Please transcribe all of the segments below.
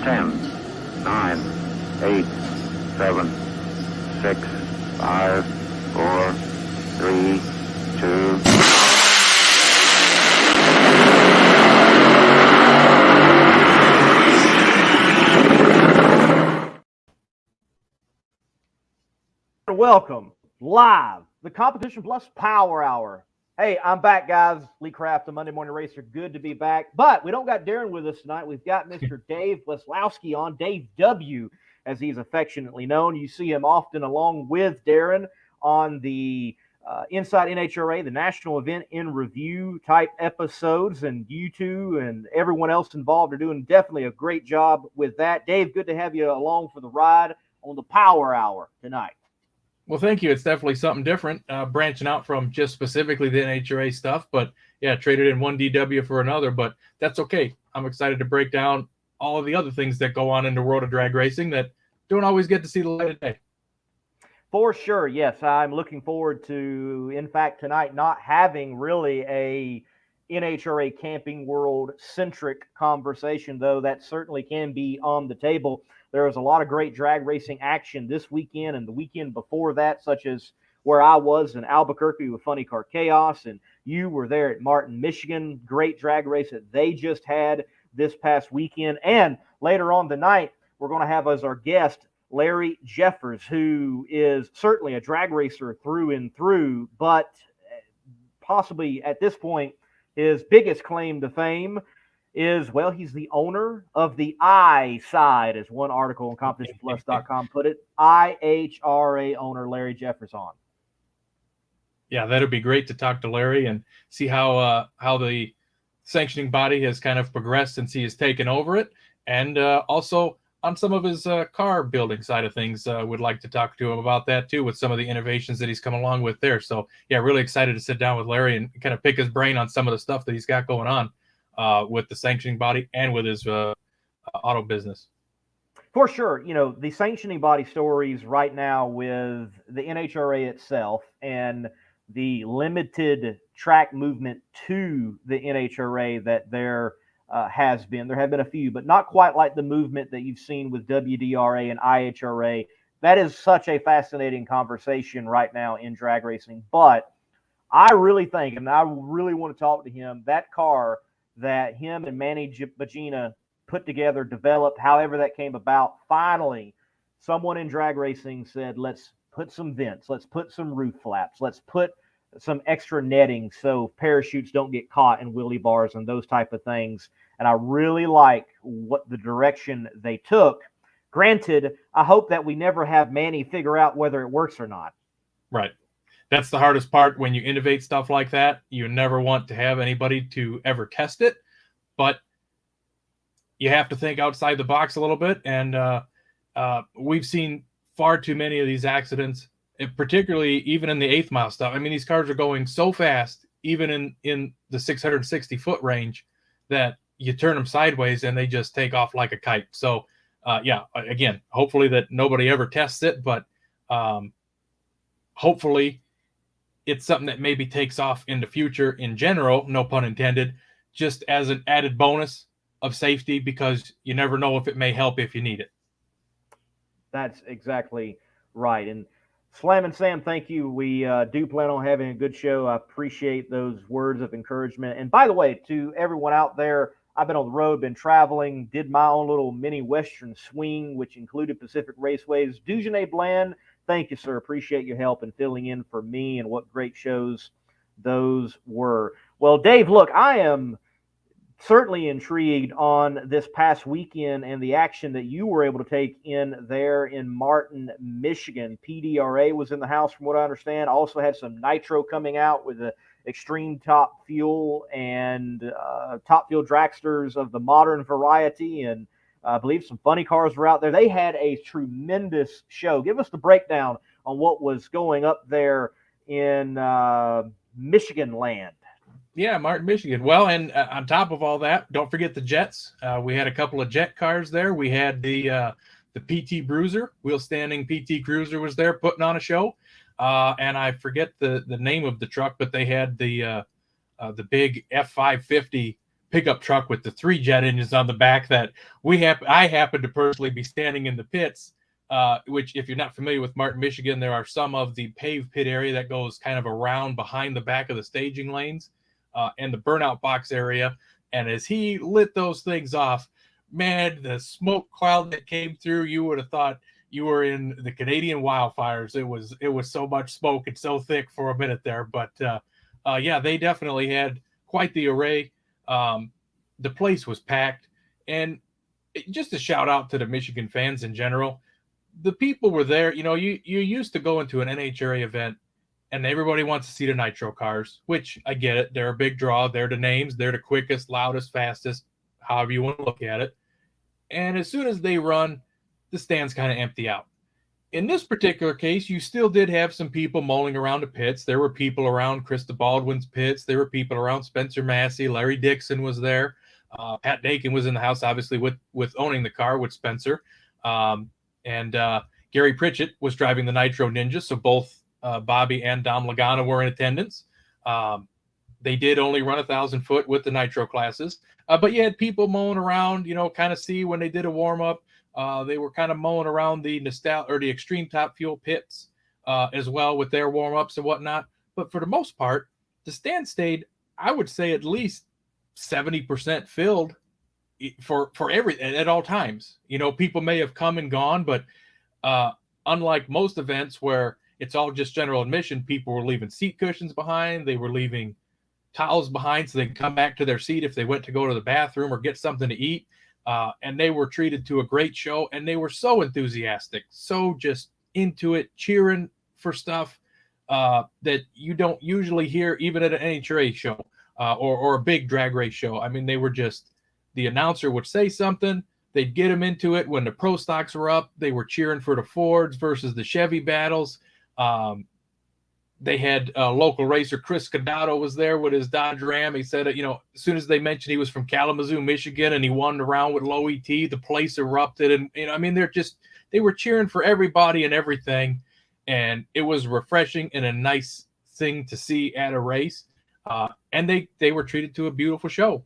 10, 9, 8, 7, 6, 5, 4, 3, 2. Welcome live, the Competition Plus Power Hour. Hey, I'm back, guys. Lee Kraft, the Monday Morning Racer. Good to be back. But we don't got Darren with us tonight. We've got Mr. Dave Weslowski on, Dave W, as he's affectionately known. You see him often along with Darren on the Inside NHRA, the national event in review type episodes, and you two and everyone else involved are doing definitely a great job with that. Dave, good to have you along for the ride on the Power Hour tonight. Well, thank you. It's definitely something different, branching out from just specifically the NHRA stuff. But, yeah, traded in one DW for another. But that's okay. I'm excited to break down all of the other things that go on in the world of drag racing that don't always get to see the light of day. For sure, yes. I'm looking forward to, in fact, tonight not having really a NHRA Camping World-centric conversation, though that certainly can be on the table. There was a lot of great drag racing action this weekend and the weekend before that, such as where I was in Albuquerque with Funny Car Chaos, and you were there at Martin, Michigan. Great drag race that they just had this past weekend. And later on tonight, we're going to have as our guest Larry Jeffers, who is certainly a drag racer through and through, but possibly at this point, his biggest claim to fame is, well, he's the owner of the I side, as one article on CompetitionPlus.com put it. IHRA owner Larry Jeffers on. Yeah, that'd be great to talk to Larry and see how the sanctioning body has kind of progressed since he has taken over it, and also on some of his car building side of things. Would like to talk to him about that too, with some of the innovations that he's come along with there. So yeah, really excited to sit down with Larry and kind of pick his brain on some of the stuff that he's got going on with the sanctioning body and with his auto business. For sure. You know, the sanctioning body stories right now with the NHRA itself and the limited track movement to the NHRA that there has been. There have been a few, but not quite like the movement that you've seen with WDRA and IHRA. That is such a fascinating conversation right now in drag racing. But I really think, and I really want to talk to him, that car that him and Manny Bagina put together, developed, however that came about, finally, someone in drag racing said, let's put some vents, let's put some roof flaps, let's put some extra netting so parachutes don't get caught in wheelie bars and those type of things. And I really like what the direction they took. Granted, I hope that we never have Manny figure out whether it works or not. Right. That's the hardest part when you innovate stuff like that. You never want to have anybody to ever test it, but you have to think outside the box a little bit. And we've seen far too many of these accidents, particularly even in the 8th mile stuff. I mean, these cars are going so fast, even in the 660-foot range, that you turn them sideways and they just take off like a kite. So, yeah, again, hopefully that nobody ever tests it, but hopefully it's something that maybe takes off in the future in general, no pun intended, just as an added bonus of safety, because you never know if it may help if you need it. That's exactly right. And Slam and Sam, thank you. We do plan on having a good show. I appreciate those words of encouragement. And by the way, to everyone out there, I've been on the road, been traveling, did my own little mini Western swing, which included Pacific Raceways. Dujanay Bland, thank you, sir. Appreciate your help in filling in for me, and what great shows those were. Well, Dave, look, I am certainly intrigued on this past weekend and the action that you were able to take in there in Martin, Michigan. PDRA was in the house, from what I understand. Also had some nitro coming out with the Extreme Top Fuel and Top Fuel dragsters of the modern variety, and I believe some funny cars were out there. They had a tremendous show. Give us the breakdown on what was going up there in Michigan land. Yeah, Martin, Michigan. Well, and on top of all that, don't forget the Jets. We had a couple of Jet cars there. We had the PT Bruiser, wheel standing PT Cruiser was there putting on a show. And I forget the name of the truck, but they had the big F550 pickup truck with the 3 jet engines on the back that I happen to personally be standing in the pits, which if you're not familiar with Martin, Michigan, there are some of the paved pit area that goes kind of around behind the back of the staging lanes and the burnout box area. And as he lit those things off, man, the smoke cloud that came through, you would have thought you were in the Canadian wildfires. It was so much smoke and so thick for a minute there. But yeah, they definitely had quite the array. The place was packed. And just a shout out to the Michigan fans in general. The people were there. You know, you used to go into an NHRA event and everybody wants to see the nitro cars, which I get it. They're a big draw. They're the names. They're the quickest, loudest, fastest, however you want to look at it. And as soon as they run, the stands kind of empty out. In this particular case, you still did have some people mulling around the pits. There were people around Krista Baldwin's pits. There were people around Spencer Massey. Larry Dixon was there. Pat Dakin was in the house, obviously, with owning the car with Spencer. And Gary Pritchett was driving the Nitro Ninja, so both Bobby and Dom Lagana were in attendance. They did only run 1,000 foot with the Nitro classes, but you had people mowing around, you know, kind of see when they did a warm-up. They were kind of mowing around the the Extreme Top Fuel pits as well with their warm-ups and whatnot. But for the most part, the stand stayed, I would say, at least 70% filled for at all times. You know, people may have come and gone, but unlike most events where it's all just general admission, people were leaving seat cushions behind. They were leaving towels behind so they could come back to their seat if they went to go to the bathroom or get something to eat. And they were treated to a great show, and they were so enthusiastic, so just into it, cheering for stuff that you don't usually hear even at an NHRA show or a big drag race show. I mean, they were just, the announcer would say something, they'd get them into it. When the pro stocks were up, they were cheering for the Fords versus the Chevy battles. They had local racer Chris Scodato was there with his Dodge Ram. He said, you know, as soon as they mentioned he was from Kalamazoo, Michigan, and he won the round with low ET, the place erupted. And, you know, I mean, they were cheering for everybody and everything. And it was refreshing and a nice thing to see at a race. And they were treated to a beautiful show.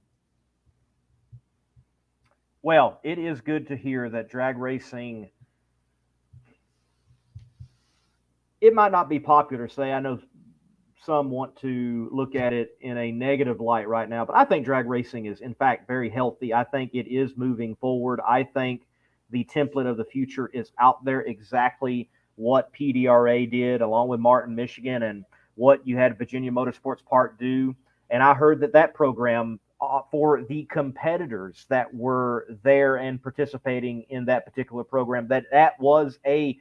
Well, it is good to hear that drag racing, it might not be popular to say. I know some want to look at it in a negative light right now, but I think drag racing is, in fact, very healthy. I think it is moving forward. I think the template of the future is out there, exactly what PDRA did along with Martin, Michigan, and what you had Virginia Motorsports Park do. And I heard that program for the competitors that were there and participating in that particular program, that was a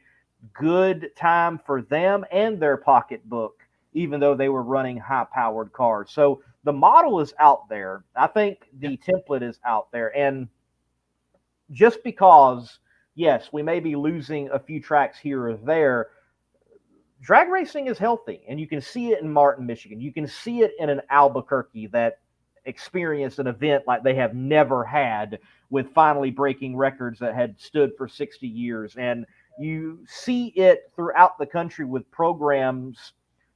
good time for them and their pocketbook, even though they were running high-powered cars. So the model is out there. I think the template is out there. And just because, yes, we may be losing a few tracks here or there, drag racing is healthy. And you can see it in Martin, Michigan. You can see it in an Albuquerque that experienced an event like they have never had, with finally breaking records that had stood for 60 years. And you see it throughout the country with programs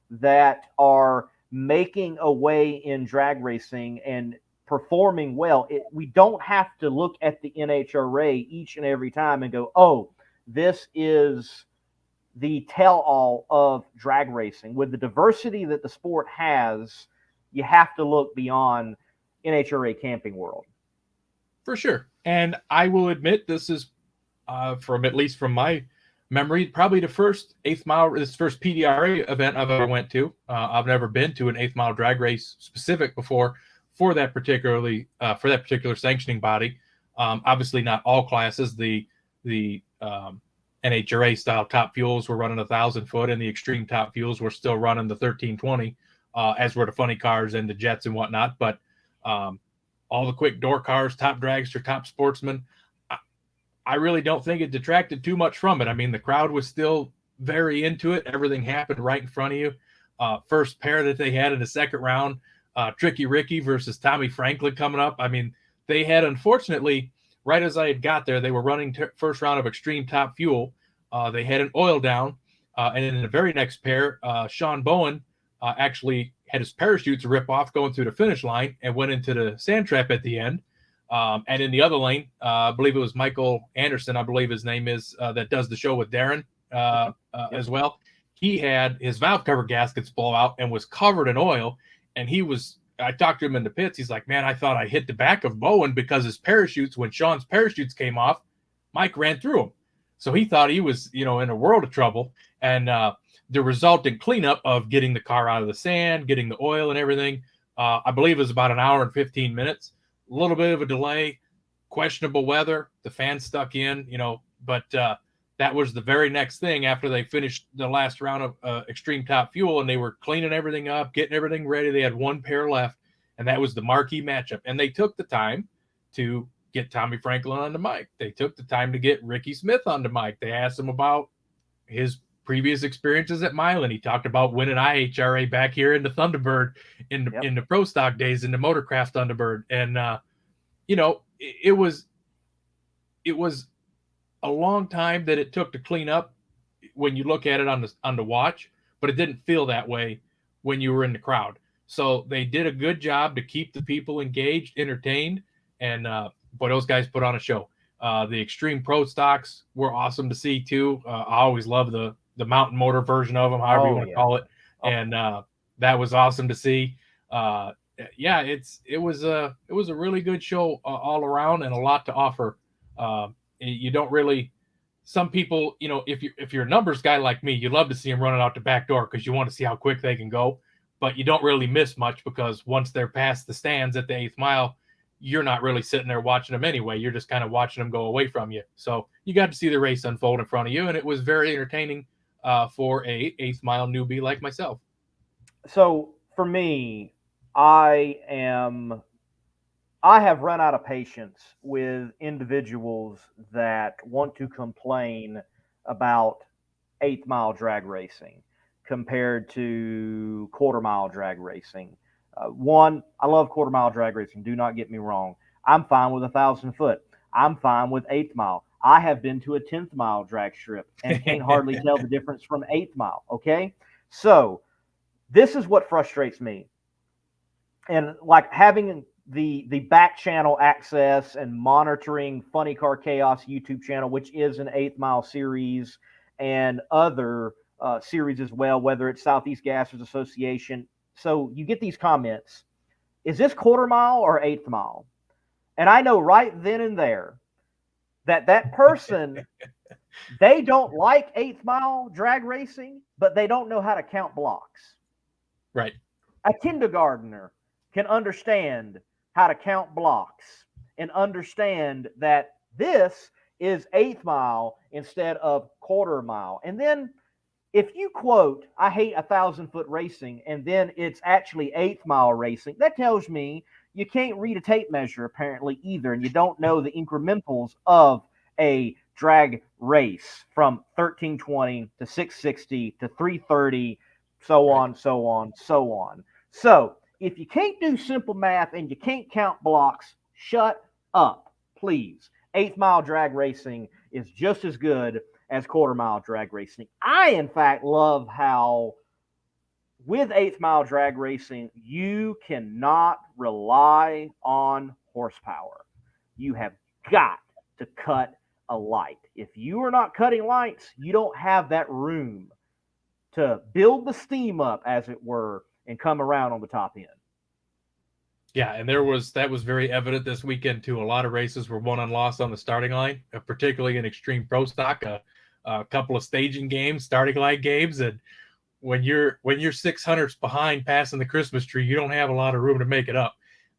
that are making a way in drag racing and performing well. We don't have to look at the NHRA each and every time and go, oh, this is the tell-all of drag racing. With the diversity that the sport has, you have to look beyond NHRA Camping World. For sure. And I will admit, this is, at least from my memory, probably the first first PDRA event I've ever went to. I've never been to an 8th mile drag race specific before for that particular sanctioning body. Obviously not all classes. The NHRA style top fuels were running 1,000 foot, and the extreme top fuels were still running the 1320, as were the funny cars and the jets and whatnot. But all the quick door cars, top dragster, top sportsman, I really don't think it detracted too much from it. I mean, the crowd was still very into it. Everything happened right in front of you. First pair that they had in the second round, Tricky Ricky versus Tommy Franklin coming up. I mean, they had, unfortunately, right as I had got there, they were running first round of Extreme Top Fuel. They had an oil down. And in the very next pair, Sean Bowen actually had his parachutes rip off going through the finish line and went into the sand trap at the end. And in the other lane, I believe it was Michael Anderson, I believe his name is, that does the show with Darren as well. He had his valve cover gaskets blow out and was covered in oil. And I talked to him in the pits. He's like, man, I thought I hit the back of Bowen because his parachutes, when Sean's parachutes came off, Mike ran through them. So he thought he was, in a world of trouble. And the resulting cleanup of getting the car out of the sand, getting the oil and everything, I believe it was about an hour and 15 minutes. A little bit of a delay, questionable weather, the fan stuck in, but that was the very next thing after they finished the last round of Extreme Top Fuel, and they were cleaning everything up, getting everything ready. They had one pair left, and that was the marquee matchup. And they took the time to get Tommy Franklin on the mic. They took the time to get Ricky Smith on the mic. They asked him about his previous experiences at Milan. He talked about winning IHRA back here in the Thunderbird in the Pro Stock days in the Motorcraft Thunderbird. And, it was a long time that it took to clean up when you look at it on the watch, but it didn't feel that way when you were in the crowd. So they did a good job to keep the people engaged, entertained, and boy, those guys put on a show. The Extreme Pro Stocks were awesome to see too. I always love the mountain motor version of them, however you want to call it. And that was awesome to see. It was a really good show all around and a lot to offer. You don't really, some people, if you're a numbers guy like me, you love to see them running out the back door because you want to see how quick they can go, but you don't really miss much because once they're past the stands at the 8th mile, you're not really sitting there watching them anyway. You're just kind of watching them go away from you. So you got to see the race unfold in front of you, and it was very entertaining for a 8th mile newbie like myself. So for me, I have run out of patience with individuals that want to complain about 8th mile drag racing compared to quarter mile drag racing. One, I love quarter mile drag racing. Do not get me wrong. I'm fine with 1,000 foot. I'm fine with 8th mile. I have been to a 10th mile drag strip and can't hardly tell the difference from 8th mile. Okay. So this is what frustrates me. And like having the back channel access and monitoring Funny Car Chaos YouTube channel, which is an 8th mile series, and other series as well, whether it's Southeast Gassers Association. So you get these comments, is this quarter mile or 8th mile? And I know right then and there that person, they don't like 8th mile drag racing, but they don't know how to count blocks. Right. A kindergartner can understand how to count blocks and understand that this is 8th mile instead of quarter mile. And then if you quote, I hate 1,000 foot racing, and then it's actually 8th mile racing, that tells me you can't read a tape measure apparently either, and you don't know the incrementals of a drag race from 1320 to 660 to 330, so on, so on, so on. So if you can't do simple math and you can't count blocks, shut up, please. 8th mile drag racing is just as good as quarter mile drag racing. I, in fact, love how with 8th mile drag racing, you cannot rely on horsepower. You have got to cut a light. If you are not cutting lights, you don't have that room to build the steam up, as it were, and come around on the top end. Yeah, and that was very evident this weekend too. A lot of races were won and lost on the starting line, particularly in Extreme Pro Stock. A couple of staging games, starting line games, and when you're 600s behind passing the Christmas tree, you don't have a lot of room to make it up.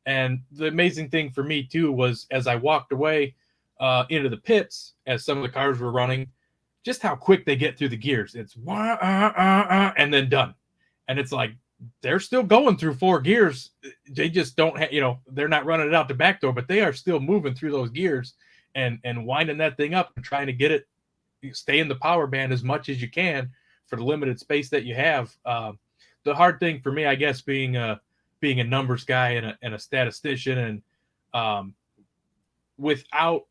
And the amazing thing for me too was as I walked away into the pits as some of the cars were running, just how quick they get through the gears. It's and then done, and it's like they're still going through 4 gears. They just don't have, they're not running it out the back door, but they are still moving through those gears and winding that thing up and trying to get it, stay in the power band as much as you can for the limited space that you have. The hard thing for me, I guess, being a numbers guy and a statistician and without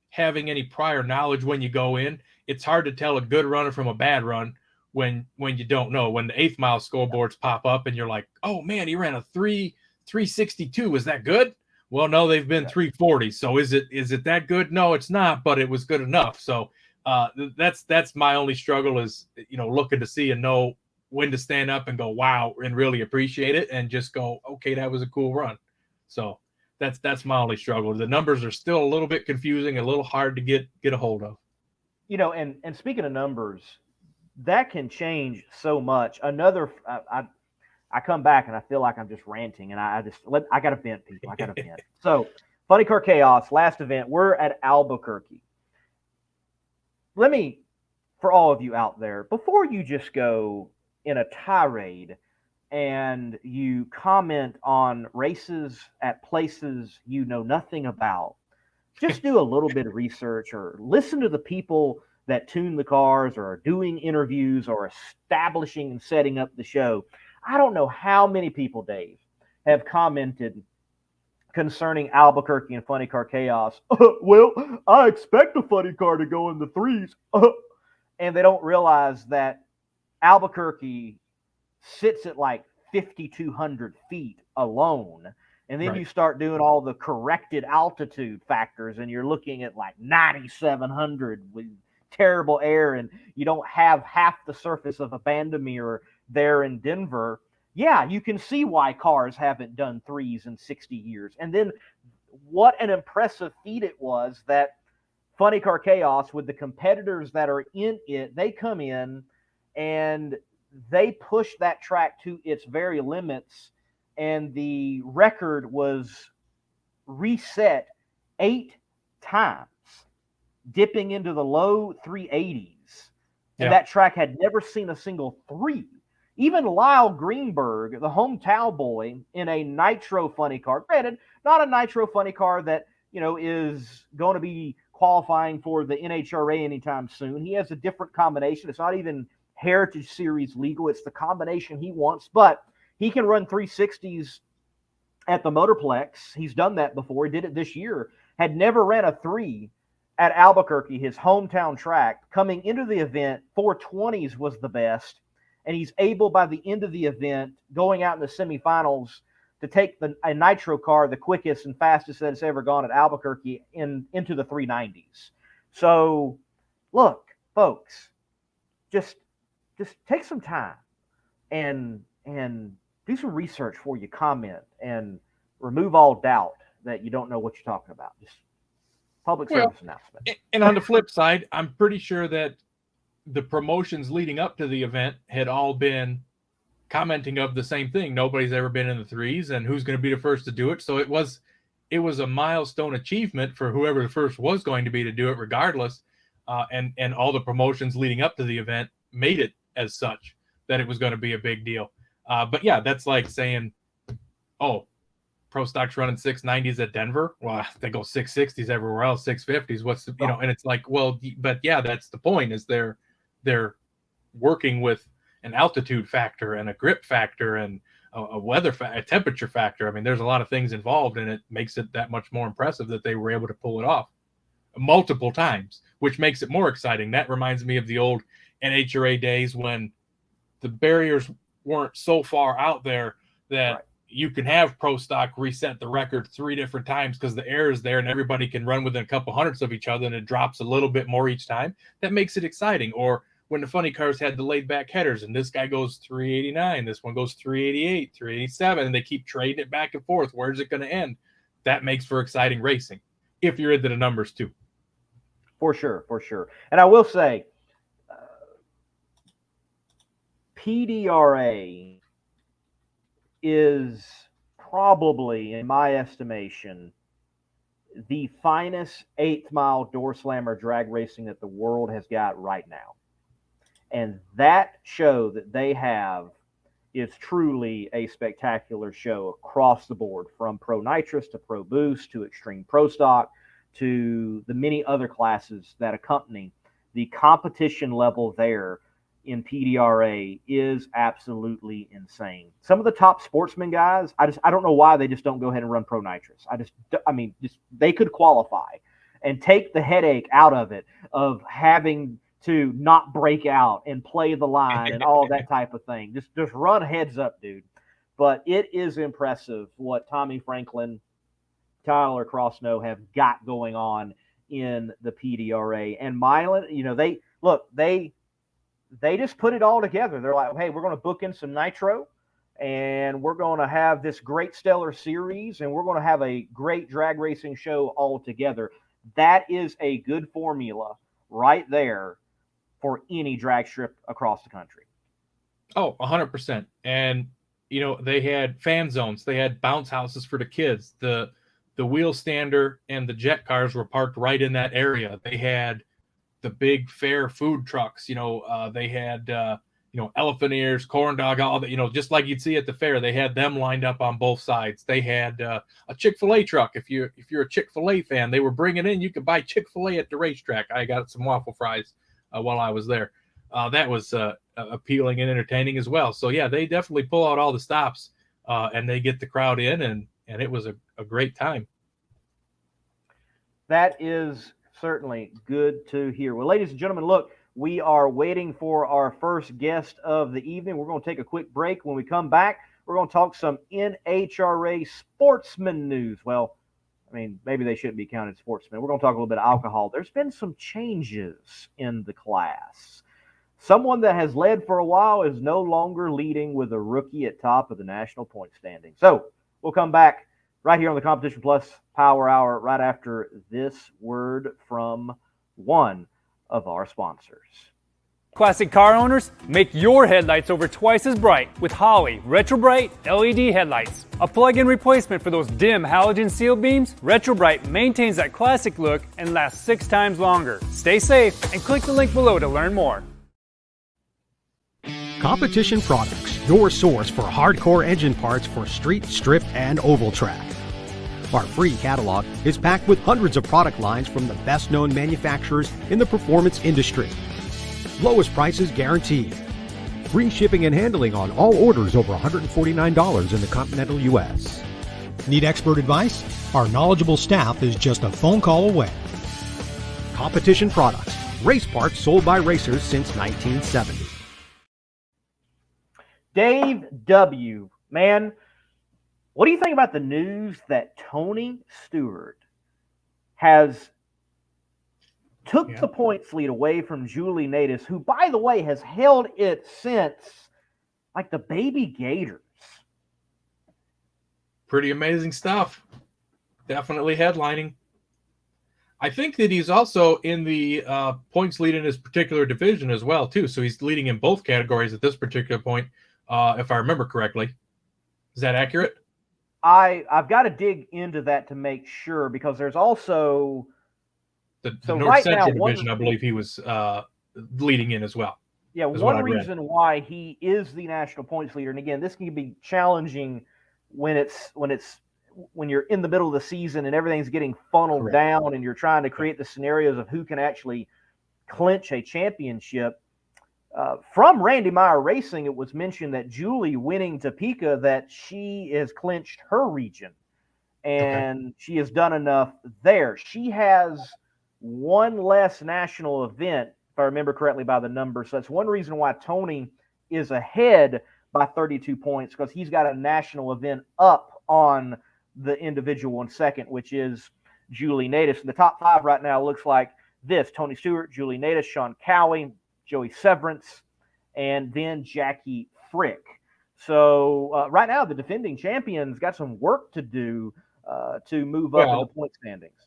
having any prior knowledge when you go in, it's hard to tell a good runner from a bad run when you don't know. When the 8th mile scoreboards pop up and you're like, oh man, he ran a 362. Is that good? Well, no, they've been 340. So is it that good? No, it's not, but it was good enough. So that's my only struggle is, looking to see and know when to stand up and go, wow, and really appreciate it, and just go, okay, that was a cool run. So that's my only struggle. The numbers are still a little bit confusing, a little hard to get a hold of. And speaking of numbers, that can change so much. I come back and I feel like I'm just ranting, and I got to vent, people. I got to vent. So, Funny Car Chaos, last event, we're at Albuquerque. Let me, for all of you out there, before you just go in a tirade and you comment on races at places you know nothing about, just do a little bit of research or listen to the people that tune the cars or are doing interviews or establishing and setting up the show. I don't know how many people, Dave, have commented concerning Albuquerque and Funny Car Chaos. Well, I expect a funny car to go in the 3s. And they don't realize that Albuquerque sits at like 5,200 feet alone. And then you start doing all the corrected altitude factors, and you're looking at like 9,700 with terrible air, and you don't have half the surface of a Bandamere there in Denver. Yeah, you can see why cars haven't done 3s in 60 years. And then what an impressive feat it was that Funny Car Chaos, with the competitors that are in it, they come in and they push that track to its very limits, and the record was reset 8 times, dipping into the low 380s. And that track had never seen a single 3. Even Lyle Greenberg, the hometown boy, in a nitro funny car, granted, not a nitro funny car that, is going to be qualifying for the NHRA anytime soon. He has a different combination. It's not even Heritage Series legal. It's the combination he wants, but he can run 360s at the Motorplex. He's done that before. He did it this year. Had never ran a 3 at Albuquerque, his hometown track. Coming into the event, 420s was the best. And he's able, by the end of the event, going out in the semifinals, to take a nitro car, the quickest and fastest that it's ever gone at Albuquerque, into the 390s. So, look, folks, just take some time and do some research before you comment, and remove all doubt that you don't know what you're talking about. Just public service announcement. And on the flip side, I'm pretty sure that the promotions leading up to the event had all been commenting of the same thing. Nobody's ever been in the 3s, and who's going to be the first to do it. So it was a milestone achievement for whoever the first was going to be to do it, regardless. And all the promotions leading up to the event made it as such that it was going to be a big deal. But yeah, that's like saying, oh, Pro Stock's running 690s at Denver. Well, they go 660s everywhere else, 650s. What's the, and it's like, well, but yeah, that's the point, is they're working with an altitude factor and a grip factor and a weather a temperature factor. I mean, there's a lot of things involved, and it makes it that much more impressive that they were able to pull it off multiple times, which makes it more exciting. That reminds me of the old NHRA days when the barriers weren't so far out there that you can have Pro Stock reset the record 3 different times because the air is there and everybody can run within a couple hundredths of each other, and it drops a little bit more each time. That makes it exciting. Or when the funny cars had the laid back headers, and this guy goes 389, this one goes 388, 387, and they keep trading it back and forth. Where's it going to end? That makes for exciting racing, if you're into the numbers too. For sure. And I will say, PDRA is probably, in my estimation, the finest 8th mile door slammer drag racing that the world has got right now. And that show that they have is truly a spectacular show across the board, from Pro Nitrous to Pro Boost to Extreme Pro Stock to the many other classes that accompany. The competition level there in PDRA is absolutely insane. Some of the top sportsman guys, I don't know why they just don't go ahead and run Pro Nitrous. They could qualify and take the headache out of it of having to not break out and play the line and all that type of thing. Just run heads up, dude. But it is impressive what Tommy Franklin, Tyler Crossnow have got going on in the PDRA. And Milan, they just put it all together. They're like, hey, we're going to book in some nitro, and we're going to have this great stellar series, and we're going to have a great drag racing show all together. That is a good formula right there for any drag strip across the country. Oh, 100%. And, they had fan zones. They had bounce houses for the kids. The wheel stander and the jet cars were parked right in that area. They had the big fair food trucks. They had, elephant ears, corn dog, all that, just like you'd see at the fair. They had them lined up on both sides. They had a Chick-fil-A truck. If you're a Chick-fil-A fan, they were bringing in, you could buy Chick-fil-A at the racetrack. I got some waffle fries while I was there. That was appealing and entertaining as well. So yeah, they definitely pull out all the stops and they get the crowd in, and it was a great time. That is certainly good to hear. Well, ladies and gentlemen, look, we are waiting for our first guest of the evening. We're going to take a quick break. When we come back, we're going to talk some NHRA sportsman news. Well, I mean, maybe they shouldn't be counted sportsmen. We're going to talk a little bit of alcohol. There's been some changes in the class. Someone that has led for a while is no longer leading with a rookie at top of the national point standing. So we'll come back right here on the Competition Plus Power Hour right after this word from one of our sponsors. Classic car owners, make your headlights over twice as bright with Holley Retro Bright LED headlights. A plug-in replacement for those dim halogen seal beams, Retro Bright maintains that classic look and lasts 6 times longer. Stay safe and click the link below to learn more. Competition Products, your source for hardcore engine parts for street, strip, and oval track. Our free catalog is packed with hundreds of product lines from the best-known manufacturers in the performance industry. Lowest prices guaranteed. Free shipping and handling on all orders over $149 in the continental U.S. Need expert advice? Our knowledgeable staff is just a phone call away. Competition Products, race parts sold by racers since 1970. Dave W., man, what do you think about the news that Tony Stewart has took the points lead away from Julie Natus, who, by the way, has held it since like the Baby Gators? Pretty amazing stuff. Definitely headlining. I think that he's also in the points lead in his particular division as well, too. So he's leading in both categories at this particular point, if I remember correctly. Is that accurate? I've got to dig into that to make sure, because there's also the North Central division. I believe he was leading in as well. Yeah, one reason why he is the national points leader, and again, this can be challenging when you're in the middle of the season and everything's getting funneled down, and you're trying to create the scenarios of who can actually clinch a championship. From Randy Meyer Racing, it was mentioned that Julie winning Topeka, that she has clinched her region, and she has done enough there. She has one less national event, if I remember correctly by the numbers. So that's one reason why Tony is ahead by 32 points, because he's got a national event up on the individual in second, which is Julie Natus. And the top 5 right now looks like this: Tony Stewart, Julie Natus, Sean Cowie, Joey Severance, and then Jackie Frick. So right now, the defending champion's got some work to do to move up in the point standings.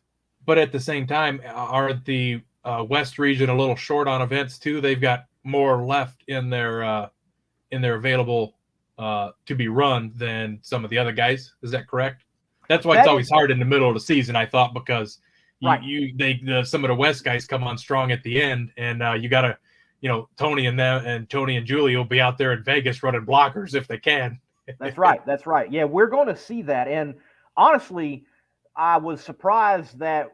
But at the same time, are the West region a little short on events too? They've got more left in their available to be run than some of the other guys. Is that correct? That's why it's always hard in the middle of the season, I thought, because some of the West guys come on strong at the end, and you got to, Tony and Julie will be out there in Vegas running blockers if they can. That's right. That's right. Yeah, we're going to see that. And honestly, I was surprised that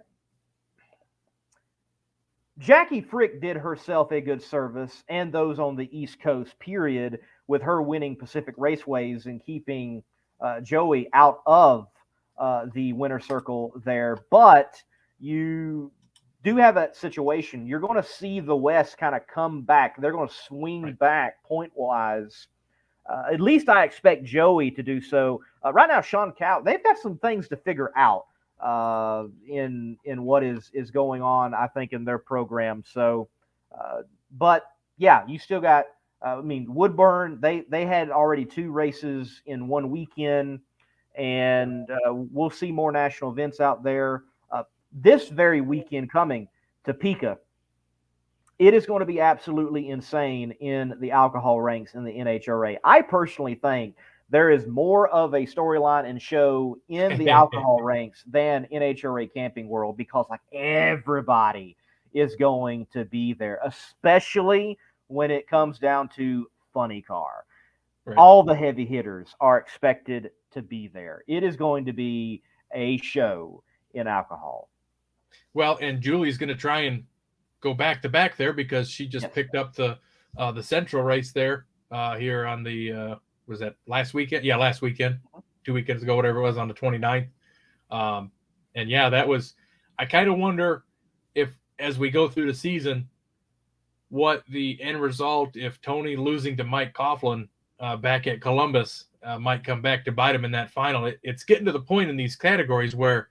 Jackie Frick did herself a good service, and those on the East Coast, period, with her winning Pacific Raceways and keeping Joey out of the winner circle there. But you do have that situation. You're going to see the West kind of come back. They're going to swing back point-wise. At least I expect Joey to do so. Right now, Sean Cow, they've got some things to figure out in what is going on, I think, in their program. So, but yeah, you still got. Woodburn. They had already 2 races in one weekend, and we'll see more national events out there. This very weekend coming, Topeka. It is going to be absolutely insane in the alcohol ranks in the NHRA. I personally think there is more of a storyline and show in the alcohol ranks than NHRA Camping World, because like everybody is going to be there, especially when it comes down to funny car. Right. All the heavy hitters are expected to be there. It is going to be a show in alcohol. Well, and Julie's going to try and go back to back there because she just picked up the Central race there here on the was that last weekend? Yeah, last weekend, 2 weekends ago, whatever it was, on the 29th. And yeah, that was. I kind of wonder if, as we go through the season, what the end result, if Tony losing to Mike Coughlin back at Columbus might come back to bite him in that final. It's getting to the point in these categories where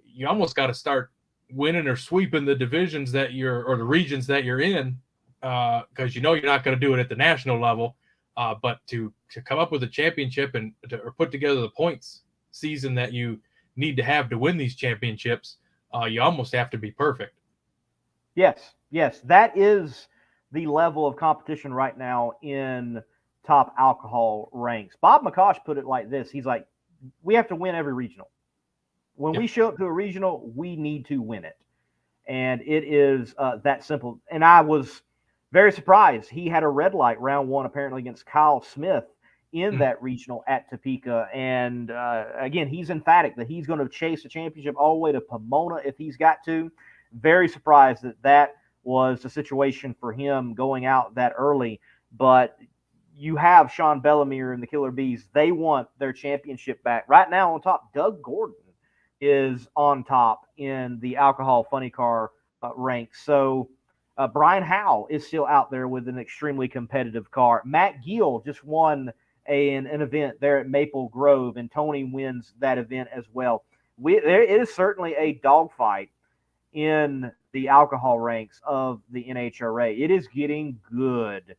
you almost got to start winning or sweeping the divisions that or the regions that you're in, because you're not going to do it at the national level. But to come up with a championship or put together the points season that you need to have to win these championships, you almost have to be perfect. Yes, that is the level of competition right now in top alcohol ranks. Bob McCosh put it like this. He's like, we have to win every regional. When we show up to a regional, we need to win it. And it is that simple. And I was very surprised. He had a red light round 1, apparently, against Kyle Smith in that regional at Topeka. And again, he's emphatic that he's going to chase the championship all the way to Pomona if he's got to. Very surprised that was the situation for him going out that early. But you have Sean Bellemere and the Killer Bees. They want their championship back. Right now on top, Doug Gordon is on top in the alcohol funny car ranks. So Brian Howe is still out there with an extremely competitive car. Matt Gill just won an event there at Maple Grove, and Tony wins that event as well. There is certainly a dogfight in the alcohol ranks of the NHRA. It is getting good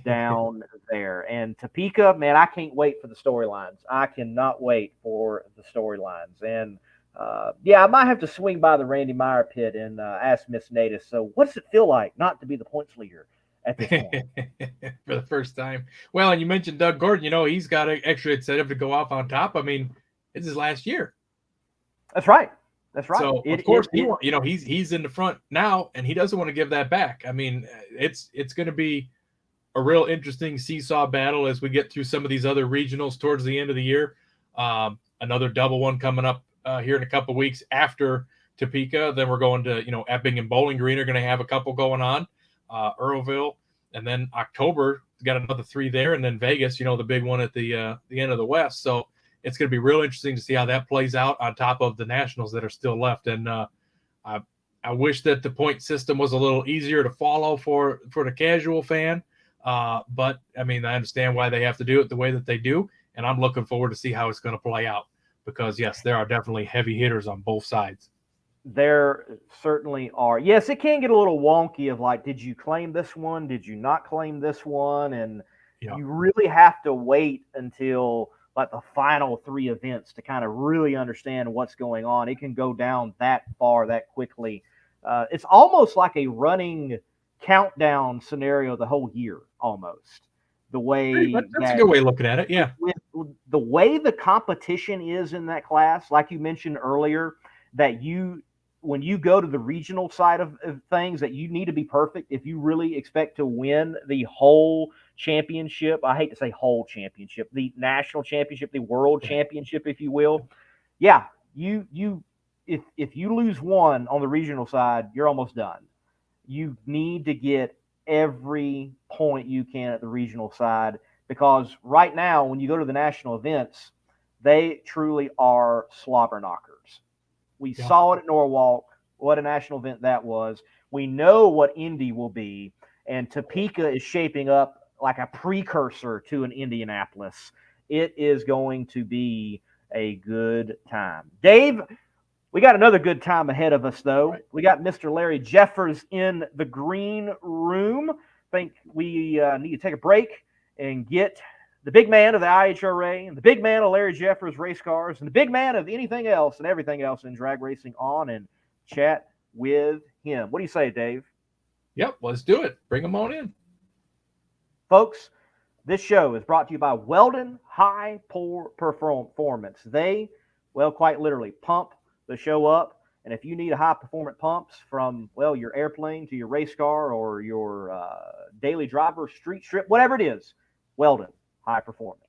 down there. And Topeka, man, I can't wait for the storylines. I cannot wait for the storylines. And I might have to swing by the Randy Meyer pit and ask Miss Natus, so what does it feel like not to be the points leader at this point? For the first time. Well, and you mentioned Doug Gordon. He's got an extra incentive to go off on top. I mean, it's his last year. That's right. So of course, he's in the front now, and he doesn't want to give that back. I mean, it's going to be a real interesting seesaw battle as we get through some of these other regionals towards the end of the year. Another double one coming up here in a couple of weeks after Topeka. Then we're going to, Epping and Bowling Green are going to have a couple going on, Earlville, and then October got another 3 there, and then Vegas, the big one at the end of the West. So it's going to be real interesting to see how that plays out on top of the nationals that are still left. And I wish that the point system was a little easier to follow for the casual fan. But I mean, I understand why they have to do it the way that they do. And I'm looking forward to see how it's going to play out, because yes, there are definitely heavy hitters on both sides. There certainly are. Yes, it can get a little wonky of like, did you claim this one? Did you not claim this one? And you really have to wait until like the final 3 events to kind of really understand what's going on. It can go down that far that quickly. It's almost like a running countdown scenario the whole year, almost. The way that's a good way of looking at it. Yeah. With the way the competition is in that class, like you mentioned earlier, that when you go to the regional side of things, that you need to be perfect if you really expect to win the whole championship. I hate to say whole championship, the national championship, the world championship, if you will. Yeah, if you lose one on the regional side, you're almost done. You need to get every point you can at the regional side, because right now, when you go to the national events, they truly are slobber knockers. We saw it at Norwalk what a national event that was. We know what Indy will be, and Topeka is shaping up like a precursor to an Indianapolis. It is going to be a good time. Dave, we got another good time ahead of us, though. We got Mr. Larry Jeffers in the green room. I think we need to take a break and get the big man of the IHRA and the big man of Larry Jeffers race cars and the big man of anything else and everything else in drag racing on and chat with him. What do you say, Dave? Yep, let's do it. Bring them on in. Folks, this show is brought to you by Weldon High Performance. They, well, quite literally pump the show up. And if you need a high performance pumps from, well, your airplane to your race car or your daily driver, street strip, whatever it is, Weldon High Performance.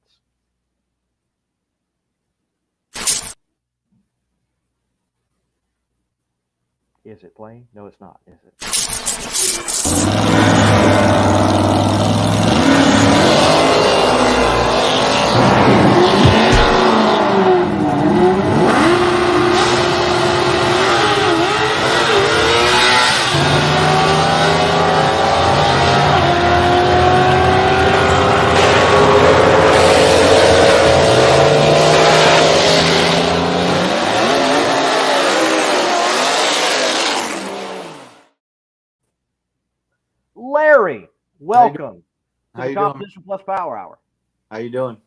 Is it playing? No, it's not, is it? Larry, welcome to the Competition Plus Power Hour. How you doing?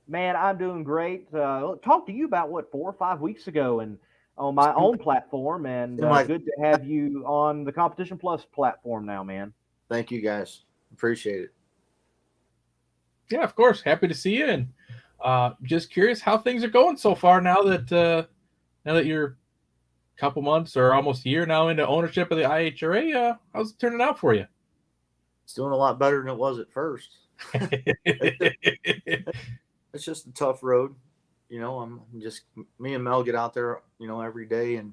Man, I'm doing great. Talked to you about, 4 or 5 weeks ago and on my own platform, and good to have you on the Competition Plus platform now, man. Thank you, guys. Appreciate it. Yeah, of course. Happy to see you. And just curious how things are going so far now that you're a couple months or almost a year now into ownership of the IHRA. How's it turning out for you? It's doing a lot better than it was at first. It's just a tough road. You know, me and Mel get out there, every day, and,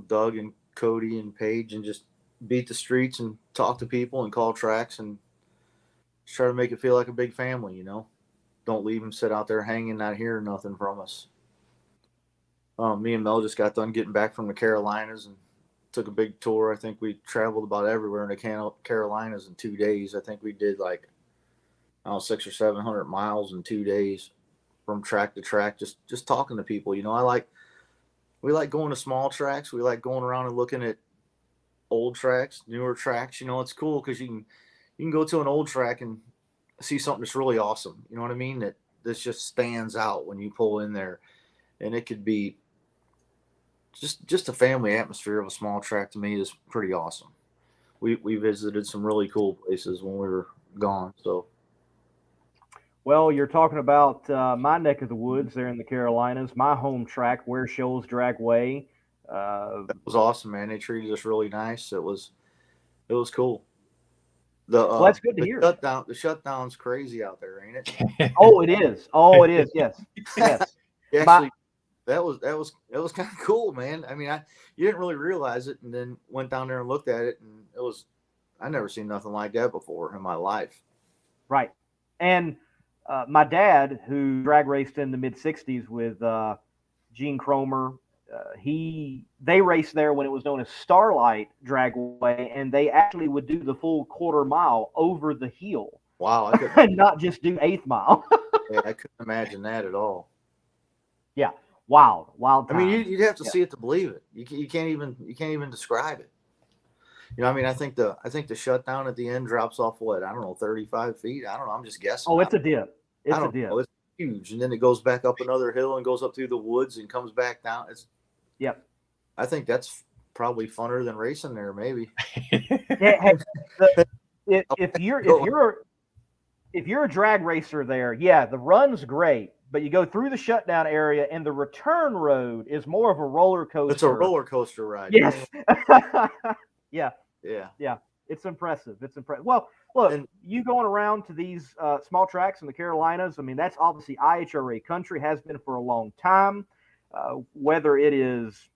Doug and Cody and Paige, and just beat the streets and talk to people and call tracks and try to make it feel like a big family, Don't leave them sit out there hanging, not hearing nothing from us. Me and Mel just got done getting back from the Carolinas and took a big tour. I think we traveled about everywhere in the Carolinas in 2 days. I think we did 600 or 700 miles in 2 days from track to track, just talking to people. We like going to small tracks. We like going around and looking at old tracks, newer tracks. It's cool because you can go to an old track and see something that's really awesome. You know what I mean? That just stands out when you pull in there, and it could be just a family atmosphere of a small track. To me, is pretty awesome. We visited some really cool places when we were gone. So, well, you're talking about my neck of the woods there in the Carolinas, my home track, Where Shoals Dragway. That was awesome, man. They treated us really nice. It was cool. Well, that's good to hear. The shutdown's crazy out there, ain't it? Oh, it is. Oh, it is. Yes. Yes. Actually, that was kind of cool, man. I mean, you didn't really realize it, and then went down there and looked at it, and I never seen nothing like that before in my life. Right. And my dad, who drag raced in the mid '60s with Gene Cromer, they raced there when it was known as Starlight Dragway, and they actually would do the full quarter mile over the hill. Wow. And not just do 8th mile. Yeah, I couldn't imagine that at all. Yeah. Wild times. I mean, you'd have to see it to believe it. You can't even describe it. I think the shutdown at the end drops off 35 feet. I don't know. I'm just guessing. Oh, it's a dip. It's huge, and then it goes back up another hill and goes up through the woods and comes back down. Yep. I think that's probably funner than racing there, maybe. If you're a drag racer there, yeah, the run's great, but you go through the shutdown area, and the return road is more of a roller coaster. It's a roller coaster ride. Yes. Yeah. Yeah. It's impressive. Well, look, you going around to these small tracks in the Carolinas, I mean, that's obviously IHRA country, has been for a long time. Whether it is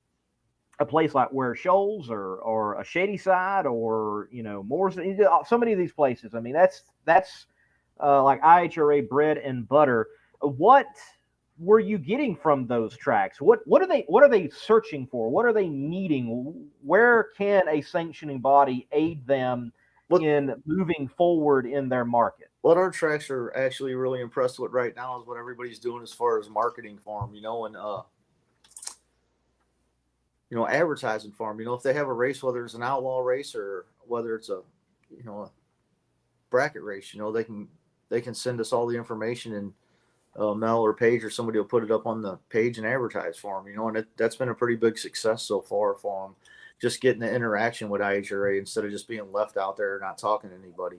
a place like Ware Shoals or a Shady Side or, Morrison, so many of these places. I mean, that's like IHRA bread and butter. What, were you getting from those tracks? What are they searching for? What are they needing? Where can a sanctioning body aid them in moving forward in their market? What our tracks are actually really impressed with right now is what everybody's doing as far as marketing for them, and advertising for them. If they have a race, whether it's an outlaw race or whether it's a bracket race, they can send us all the information, and Mel or Paige or somebody will put it up on the page and advertise for them, and that's been a pretty big success so far for them. Just getting the interaction with IHRA instead of just being left out there not talking to anybody.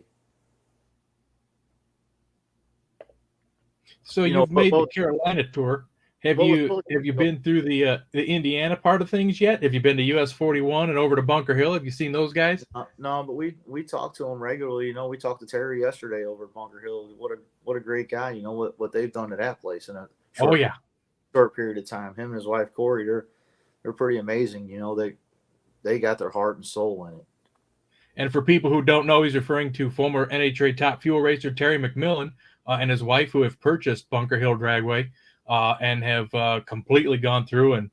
So you've made the Carolina tour. Have you been through the Indiana part of things yet? Have you been to US 41 and over to Bunker Hill? Have you seen those guys? No, but we talk to them regularly. We talked to Terry yesterday over at Bunker Hill. What a great guy. What they've done at that place in a short period of time. Him and his wife Corey, they're pretty amazing. They got their heart and soul in it. And for people who don't know, he's referring to former NHRA Top Fuel racer Terry McMillan and his wife, who have purchased Bunker Hill Dragway. And have completely gone through and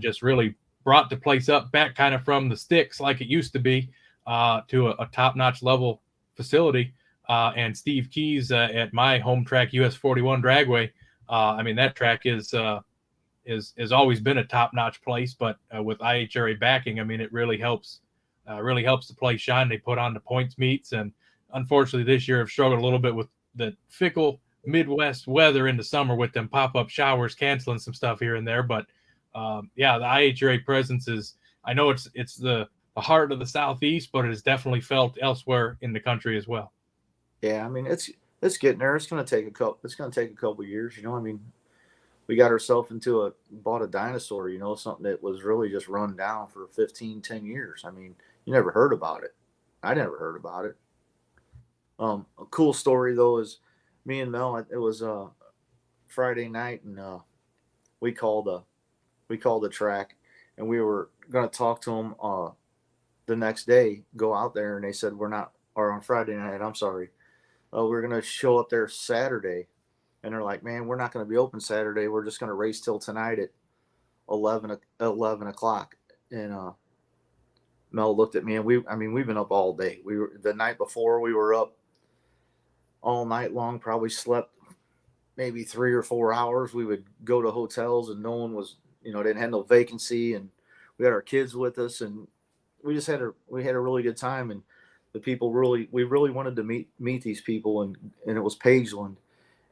just really brought the place up back kind of from the sticks like it used to be to a top-notch level facility. And Steve Keys at my home track, US 41 Dragway, that track is always been a top-notch place, but with IHRA backing, it really helps the place shine. They put on the points meets, and unfortunately this year have struggled a little bit with the fickle Midwest weather in the summer with them pop-up showers canceling some stuff here and there. But the IHRA presence is, I know it's the heart of the Southeast, but it is definitely felt elsewhere in the country as well. Yeah, it's getting there. It's going to take a couple years. We got ourselves bought a dinosaur. Something that was really just run down for 10 years. You never heard about it. I never heard about it. A cool story though is, me and Mel, it was Friday night, and we called the track, and we were going to talk to them the next day, go out there, and they said on Friday night, I'm sorry, we're going to show up there Saturday, and they're like, man, we're not going to be open Saturday. We're just going to race till tonight at 11 o'clock. And Mel looked at me, and we've been up all day. The night before, we were up all night long, probably slept maybe 3 or 4 hours. We would go to hotels, and no one was, didn't have no vacancy, and we had our kids with us, and we had a really good time. And the people we really wanted to meet these people, and it was Pageland,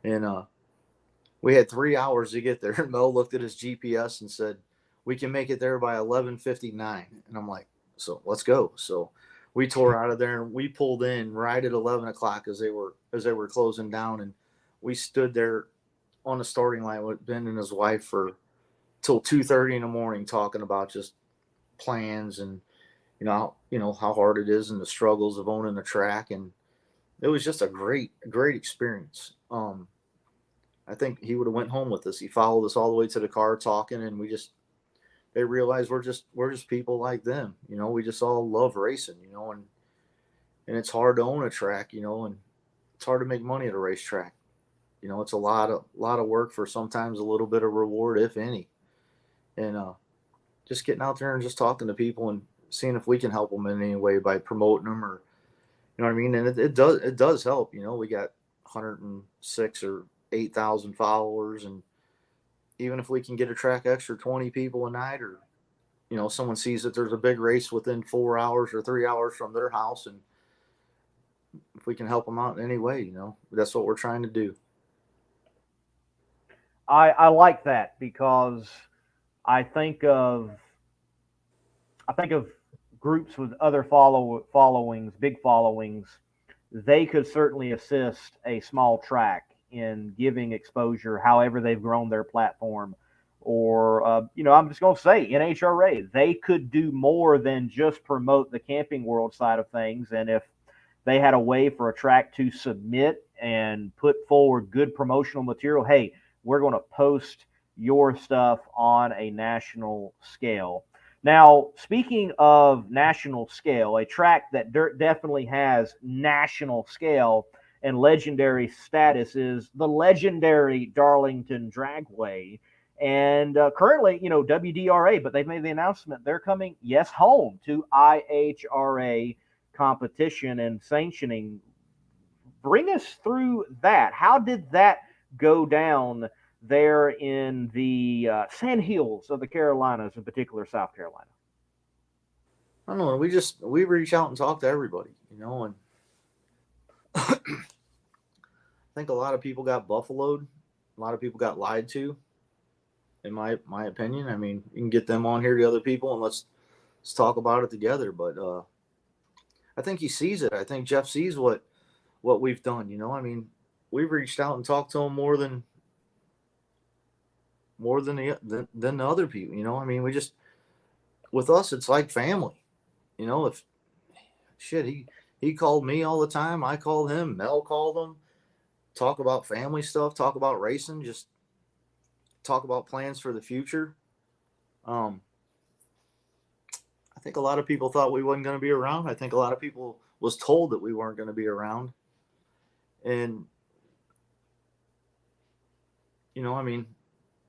and we had 3 hours to get there. And Mel looked at his GPS and said, we can make it there by 11:59. And I'm like, so let's go. So we tore out of there, and we pulled in right at 11 o'clock as they were closing down. And we stood there on the starting line with Ben and his wife till 2:30 in the morning, talking about just plans and, how hard it is and the struggles of owning a track. And it was just a great experience. I think he would have went home with us. He followed us all the way to the car talking, and they realize we're just people like them. We just all love racing, and it's hard to own a track, and it's hard to make money at a racetrack. It's a lot of work for sometimes a little bit of reward, if any. And just getting out there and just talking to people and seeing if we can help them in any way by promoting them, or, And it does help. We got 106 or 8,000 followers, and even if we can get a track extra 20 people a night, or someone sees that there's a big race within 4 hours or 3 hours from their house, and if we can help them out in any way, that's what we're trying to do. I like that, because I think of groups with other followings, big followings. They could certainly assist a small track in giving exposure, however they've grown their platform. Or, I'm just going to say NHRA, they could do more than just promote the Camping World side of things. And if they had a way for a track to submit and put forward good promotional material, hey, we're going to post your stuff on a national scale. Now, speaking of national scale, a track that definitely has national scale and legendary status is the legendary Darlington Dragway. And currently, WDRA, but they've made the announcement they're coming, yes, home to IHRA competition and sanctioning. Bring us through that. How did that go down there in the sand hills of the Carolinas, in particular South Carolina? I don't know. We reach out and talk to everybody, and I think a lot of people got buffaloed. A lot of people got lied to, in my opinion. I mean, you can get them on here, the other people, and let's talk about it together. But I think he sees it. I think Jeff sees what we've done. I mean, we've reached out and talked to him more than the other people. I mean, with us, it's like family. If shit, he called me all the time. I called him. Mel called him. Talk about family stuff. Talk about racing. Just talk about plans for the future. I think a lot of people thought we wasn't going to be around. I think a lot of people was told that we weren't going to be around. And, I mean,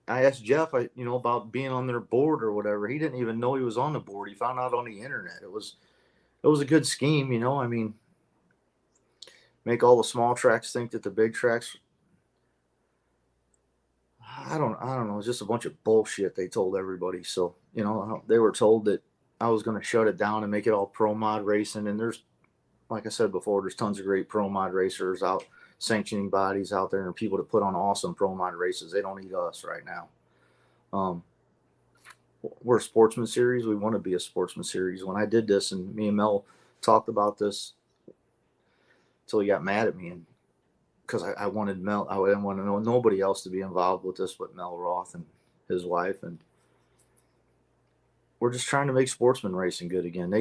I asked Jeff, about being on their board or whatever. He didn't even know he was on the board. He found out on the internet. It was a good scheme, I mean, make all the small tracks think that the big tracks. I don't know. It's just a bunch of bullshit they told everybody. So, they were told that I was going to shut it down and make it all pro mod racing. And there's, like I said before, there's tons of great pro mod racers out, sanctioning bodies out there, and people that put on awesome pro mod races. They don't need us right now. We're a sportsman series. We want to be a sportsman series. When I did this, and me and Mel talked about this until he got mad at me, and because I wanted Mel, I didn't want to know nobody else to be involved with this but Mel Roth and his wife, and we're just trying to make sportsman racing good again.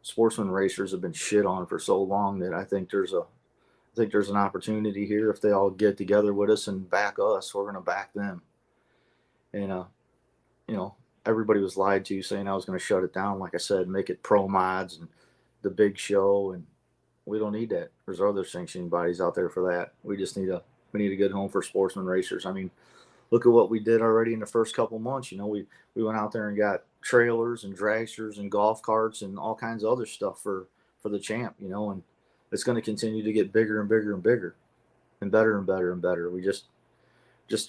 Sportsman racers have been shit on for so long that I think there's an opportunity here. If they all get together with us and back us, we're going to back them. And, everybody was lied to, saying I was going to shut it down. Like I said, make it pro mods and the big show. And we don't need that. There's other sanctioning bodies out there for that. We just need a good home for sportsman racers. I mean, look at what we did already in the first couple months. We went out there and got trailers and dragsters and golf carts and all kinds of other stuff for the champ, and it's going to continue to get bigger and bigger and bigger and better and better and better. We just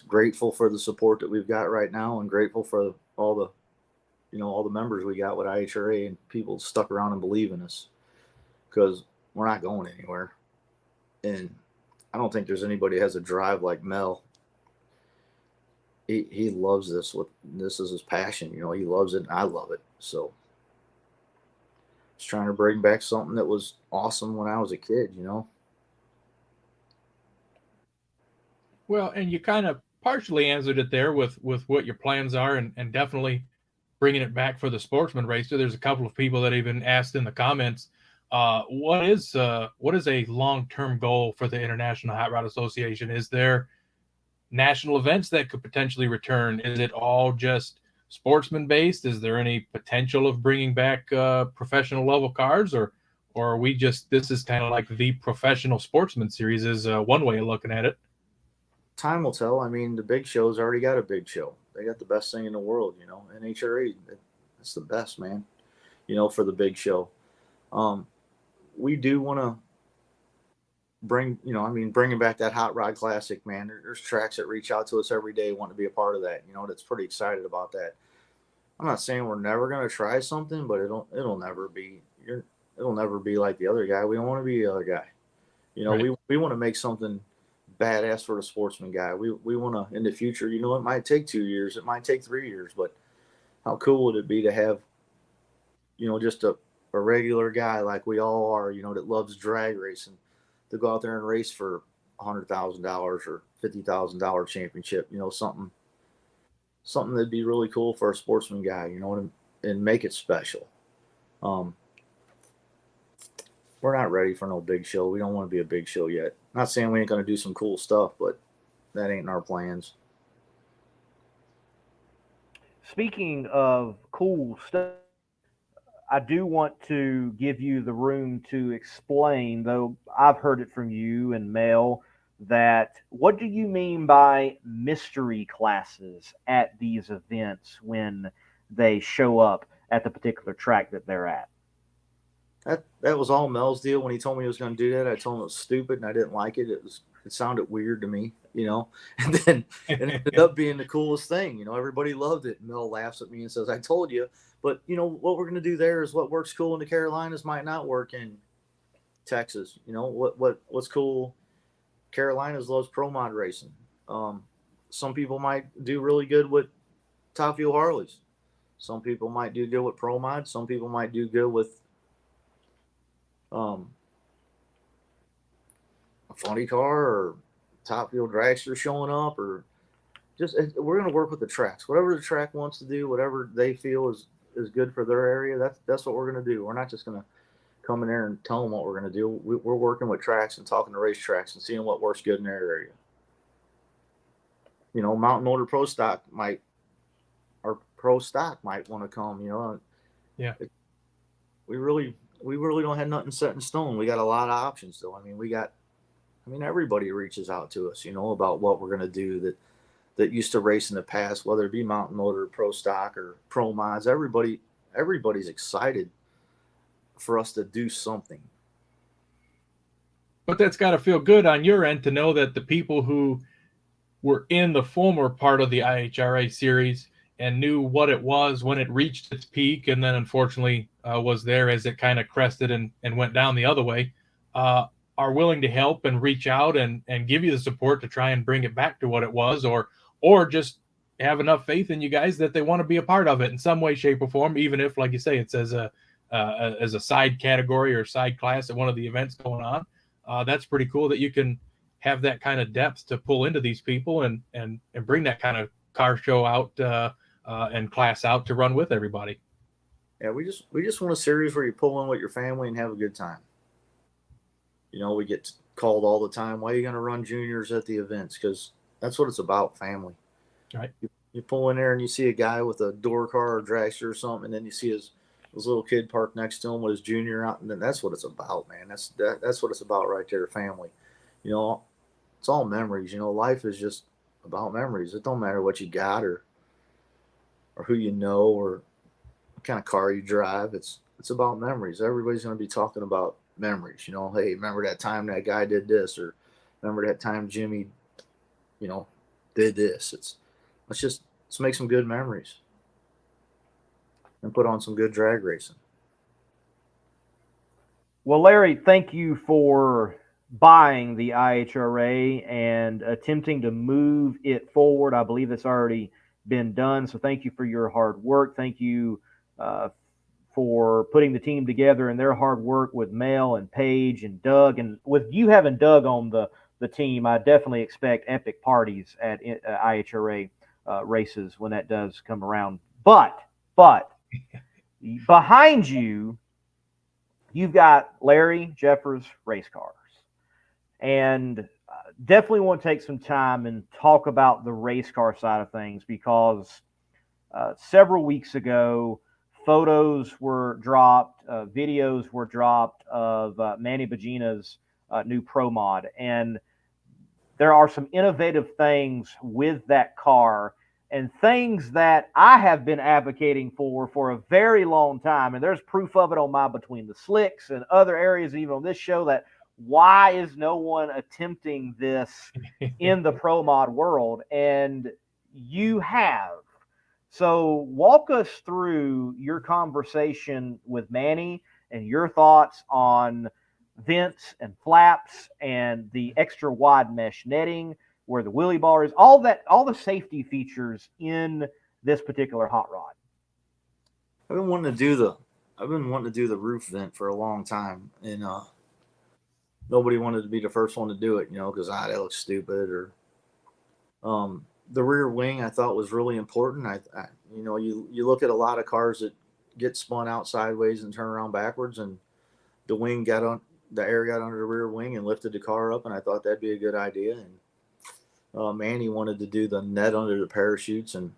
grateful for the support that we've got right now, and grateful for all the members we got with IHRA and people stuck around and believe in us, because we're not going anywhere. And I don't think there's anybody that has a drive like Mel. He loves this. This is his passion. He loves it, and I love it. So just trying to bring back something that was awesome when I was a kid, Well, and you kind of partially answered it there with what your plans are, and definitely bringing it back for the sportsman racer. There's a couple of people that even asked in the comments, what is a long-term goal for the International Hot Rod Association? Is there national events that could potentially return? Is it all just sportsman based? Is there any potential of bringing back professional level cars, or are we just, this is kind of like the professional sportsman series is one way of looking at it? Time will tell. I mean, the big show's already got a big show. They got the best thing in the world, NHRA. That's the best, man, for the big show. We do want to bringing back that Hot Rod Classic, man. There's tracks that reach out to us every day, want to be a part of that. That's pretty excited about that. I'm not saying we're never going to try something, but it'll never be like the other guy. We don't want to be the other guy. Right. We want to make something badass for the sportsman guy. We want to, in the future, it might take 2 years, it might take 3 years, but how cool would it be to have, just a regular guy like we all are, that loves drag racing, to go out there and race for $100,000 or $50,000 championship, something that'd be really cool for a sportsman guy, and make it special. We're not ready for no big show. We don't want to be a big show yet. Not saying we ain't going to do some cool stuff, but that ain't in our plans. Speaking of cool stuff, I do want to give you the room to explain, though I've heard it from you and Mel, that what do you mean by mystery classes at these events when they show up at the particular track that they're at? That was all Mel's deal when he told me he was going to do that. I told him it was stupid and I didn't like it. It sounded weird to me, and then it ended up being the coolest thing. Everybody loved it. Mel laughs at me and says, I told you. But, what we're going to do there is what works cool in the Carolinas might not work in Texas. What's cool. Carolinas loves pro mod racing. Some people might do really good with top fuel Harleys. Some people might do good with pro mod. Some people might do good with a funny car or top fuel dragster showing up, or just we're going to work with the tracks. Whatever the track wants to do, whatever they feel is good for their area. That's what we're going to do. We're not just going to come in there and tell them what we're going to do. We're working with tracks and talking to racetracks and seeing what works good in their area. Mountain Motor Pro Stock might want to come. Yeah. We really don't have nothing set in stone. We got a lot of options though. Everybody reaches out to us, about what we're going to do that used to race in the past, whether it be Mountain Motor, Pro Stock, or Pro Mods. Everybody's excited for us to do something. But that's got to feel good on your end to know that the people who were in the former part of the IHRA series and knew what it was when it reached its peak, and then unfortunately was there as it kind of crested and went down the other way, are willing to help and reach out and give you the support to try and bring it back to what it was, or just have enough faith in you guys that they want to be a part of it in some way, shape, or form, even if, like you say, it's as a side category or side class at one of the events going on. That's pretty cool that you can have that kind of depth to pull into these people and bring that kind of car show out and class out to run with everybody. Yeah, we just want a series where you pull in with your family and have a good time. We get called all the time, why are you going to run juniors at the events? Because that's what it's about, family. Right. You pull in there and you see a guy with a door car or dragster or something, and then you see his little kid parked next to him with his junior out, and then that's what it's about, man. That's what it's about right there, family. It's all memories. Life is just about memories. It don't matter what you got or who you know or what kind of car you drive. It's about memories. Everybody's going to be talking about memories. Hey, remember that time that guy did this, or remember that time Jimmy, did this. Let's make some good memories and put on some good drag racing. Well, Larry, thank you for buying the IHRA and attempting to move it forward. I believe it's already been done. So thank you for your hard work. Thank you for putting the team together and their hard work with Mel and Paige and Doug. And with you having Doug on the team, I definitely expect epic parties at IHRA races when that does come around. But behind you, you've got Larry Jeffers Race Cars. And definitely want to take some time and talk about the race car side of things, because several weeks ago, photos were dropped, videos were dropped of Manny Bagina's new Pro Mod. And there are some innovative things with that car and things that I have been advocating for a very long time. And there's proof of it on my Between the Slicks and other areas, even on this show, that why is no one attempting this in the Pro Mod world? And you have. So walk us through your conversation with Manny and your thoughts on vents and flaps and the extra wide mesh netting, where the wheelie bar is, all the safety features in this particular hot rod. I've been wanting to do the roof vent for a long time, and nobody wanted to be the first one to do it, because that looks stupid. Or the rear wing I thought was really important. You look at a lot of cars that get spun out sideways and turn around backwards, and the air got under the rear wing and lifted the car up, and I thought that'd be a good idea. And Manny wanted to do the net under the parachutes, and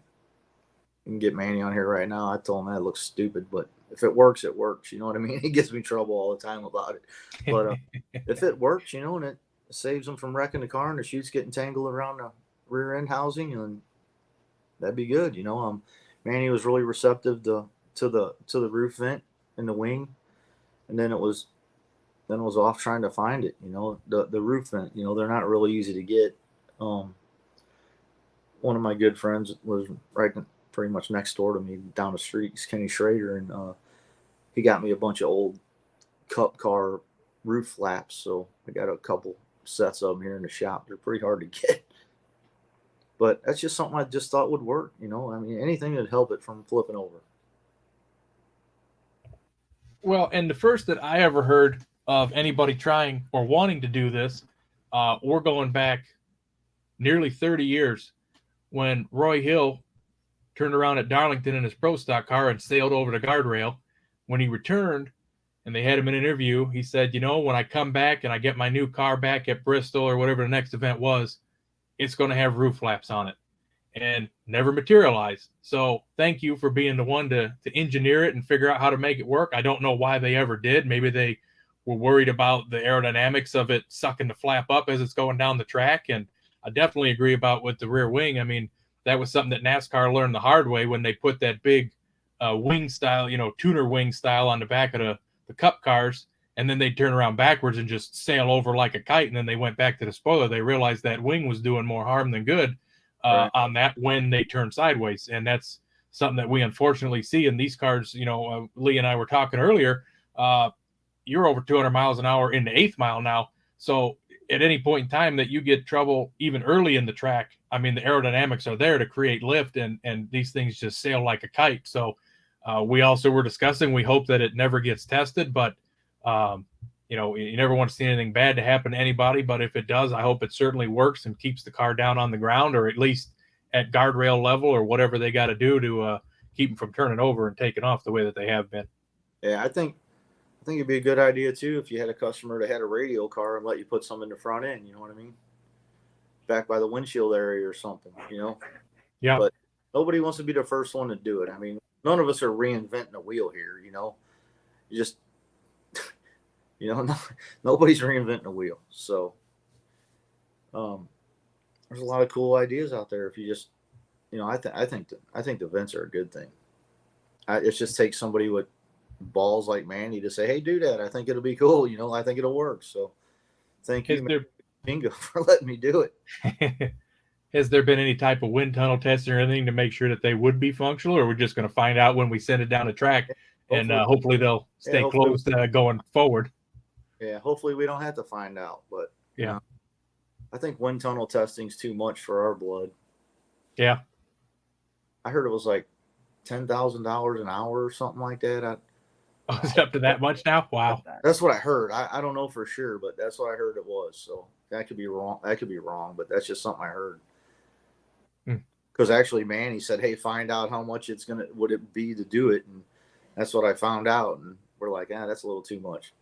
can get Manny on here right now. I told him that looks stupid, but if it works, it works. You know what I mean? He gives me trouble all the time about it. But if it works, and it saves him from wrecking the car and the chute's getting tangled around the rear end housing, and that'd be good. Manny was really receptive to the roof vent in the wing, and then it was off trying to find it. The roof vent. They're not really easy to get. One of my good friends was pretty much next door to me down the street. He's Kenny Schrader, and he got me a bunch of old Cup car roof flaps. So I got a couple sets of them here in the shop. They're pretty hard to get, but that's just something I just thought would work. Anything that'd help it from flipping over. Well, and the first that I ever heard of anybody trying or wanting to do this, we're going back nearly 30 years when Roy Hill turned around at Darlington in his Pro Stock car and sailed over the guardrail. When he returned and they had him in an interview, he said, when I come back and I get my new car back at Bristol or whatever the next event was, it's going to have roof flaps on it, and never materialized. So thank you for being the one to engineer it and figure out how to make it work. I don't know why they ever did. Maybe they were worried about the aerodynamics of it sucking the flap up as it's going down the track. And I definitely agree about with the rear wing. I mean, that was something that NASCAR learned the hard way when they put that big wing style, tuner wing style on the back of the Cup cars, and then they turn around backwards and just sail over like a kite. And then they went back to the spoiler. They realized that wing was doing more harm than good Right. on that when they turn sideways. And that's something that we unfortunately see in these cars. Lee and I were talking earlier, you're over 200 miles an hour in the 8th mile now. So at any point in time that you get trouble, even early in the track, I mean, the aerodynamics are there to create lift, and these things just sail like a kite. So we also were discussing, we hope that it never gets tested, but you never want to see anything bad to happen to anybody. But if it does, I hope it certainly works and keeps the car down on the ground, or at least at guardrail level, or whatever they got to do to keep them from turning over and taking off the way that they have been. Yeah, I think it'd be a good idea too if you had a customer that had a radial car and let you put some in the front end. You know what I mean? Back by the windshield area or something. Yeah. But nobody wants to be the first one to do it. I mean, none of us are reinventing a wheel here. You just nobody's reinventing a wheel. So there's a lot of cool ideas out there. If you just, I think the vents are a good thing. It just takes somebody with balls like Manny to say, hey, do that. I think it'll be cool. I think it'll work. So thank you, Bingo, for letting me do it. Has there been any type of wind tunnel testing or anything to make sure that they would be functional, or we're just going to find out when we send it down the track, and hopefully they'll stay closed going forward? Yeah, hopefully we don't have to find out, but yeah, I think wind tunnel testing's too much for our blood. Yeah, I heard it was like $10,000 an hour or something like that. Is it up to that much now? Wow, that's what I heard. I don't know for sure, but that's what I heard it was. So that could be wrong. But that's just something I heard. Because actually, Manny said, "Hey, find out how much would it be to do it," and that's what I found out. And we're like, that's a little too much.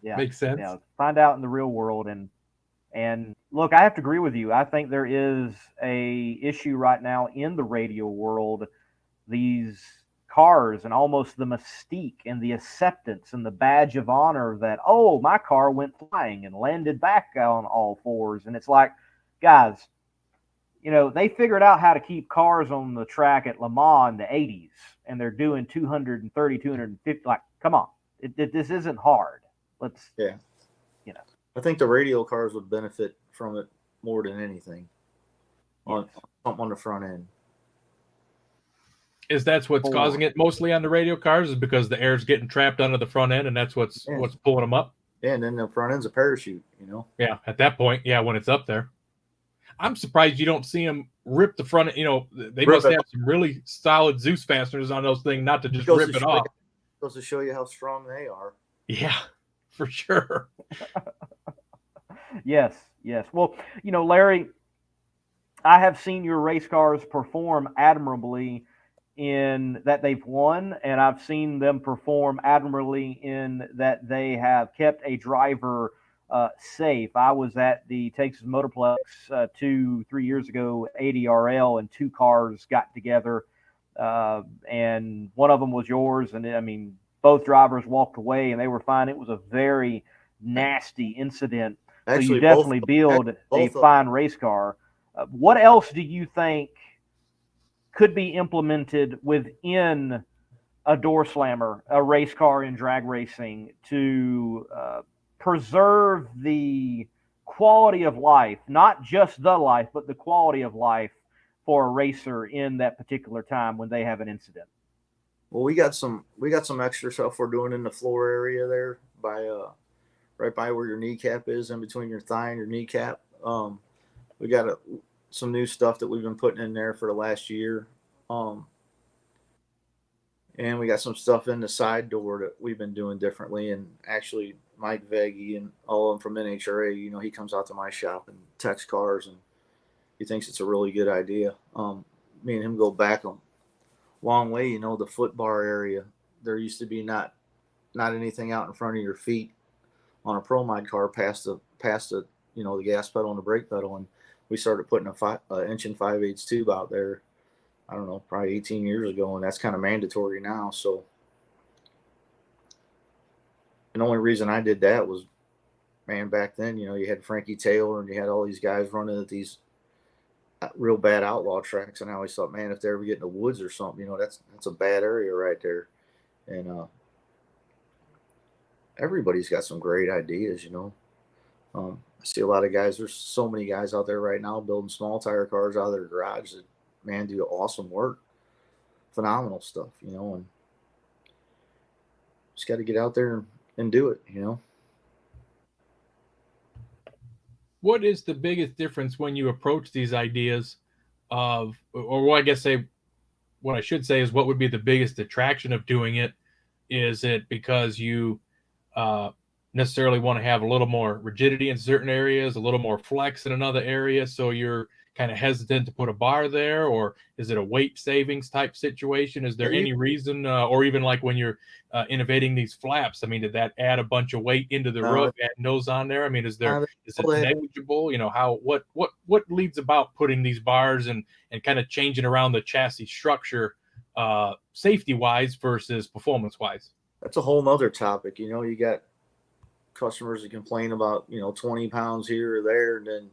Yeah, makes sense. Yeah, find out in the real world, and look, I have to agree with you. I think there is a issue right now in the radio world. These cars and almost the mystique and the acceptance and the badge of honor that, oh, my car went flying and landed back on all fours. And it's like, guys, they figured out how to keep cars on the track at Le Mans in the 80s, and they're doing 230, 250. Like, come on. This isn't hard. Let's, I think the radial cars would benefit from it more than anything on the front end. Is that's what's causing it mostly on the radio cars, is because the air's getting trapped under the front end, and that's what's pulling them up? Yeah, and then the front end's a parachute, Yeah, at that point, when it's up there. I'm surprised you don't see them rip the front. They must have some really solid Zeus fasteners on those things, not to just rip it off. Supposed to show you how strong they are. Yeah, for sure. Yes. Well, Larry, I have seen your race cars perform admirably in that they've won, and I've seen them perform admirably in that they have kept a driver safe. I was at the Texas Motorplex 2-3 years ago, ADRL, and two cars got together, and one of them was yours. And I mean, both drivers walked away and they were fine. It was a very nasty incident. Actually, so you definitely build a fine race car. What else do you think could be implemented within a door slammer, a race car in drag racing, to preserve the quality of life, not just the life, but the quality of life for a racer in that particular time when they have an incident? Well, we got some extra stuff we're doing in the floor area there by right by where your kneecap is, in between your thigh and your kneecap. We got some new stuff that we've been putting in there for the last year. And we got some stuff in the side door that we've been doing differently. And actually, Mike Veggie and all of them from NHRA, you know, he comes out to my shop and texts cars, and he thinks it's a really good idea. Me and him go back a long way. You know, the foot bar area, there used to be not anything out in front of your feet on a Pro Mod car past the you know, the gas pedal and the brake pedal, and we started putting a 1 inch and 5/8 tube out there. I don't know, probably 18 years ago, and that's kind of mandatory now. So, and the only reason I did that was, man, back then, you know, you had Frankie Taylor and you had all these guys running at these real bad outlaw tracks, and I always thought, man, if they ever get in the woods or something, you know, that's a bad area right there. And everybody's got some great ideas, you know. I see a lot of guys. There's so many guys out there right now building small tire cars out of their garage that, man, do awesome work, phenomenal stuff, you know, and just got to get out there and do it, you know. What is the biggest difference when you approach these ideas of, or I guess say, what I should say is, what would be the biggest attraction of doing it? Is it because you necessarily want to have a little more rigidity in certain areas, a little more flex in another area, so you're kind of hesitant to put a bar there? Or is it a weight savings type situation? Is there any reason, or even like when you're innovating these flaps, I mean, did that add a bunch of weight into the roof, adding those on there? I mean, is it negligible? You know, how, what leads about putting these bars and kind of changing around the chassis structure, safety wise versus performance wise? That's a whole nother topic. You know, you got customers that complain about, you know, 20 pounds here or there, and then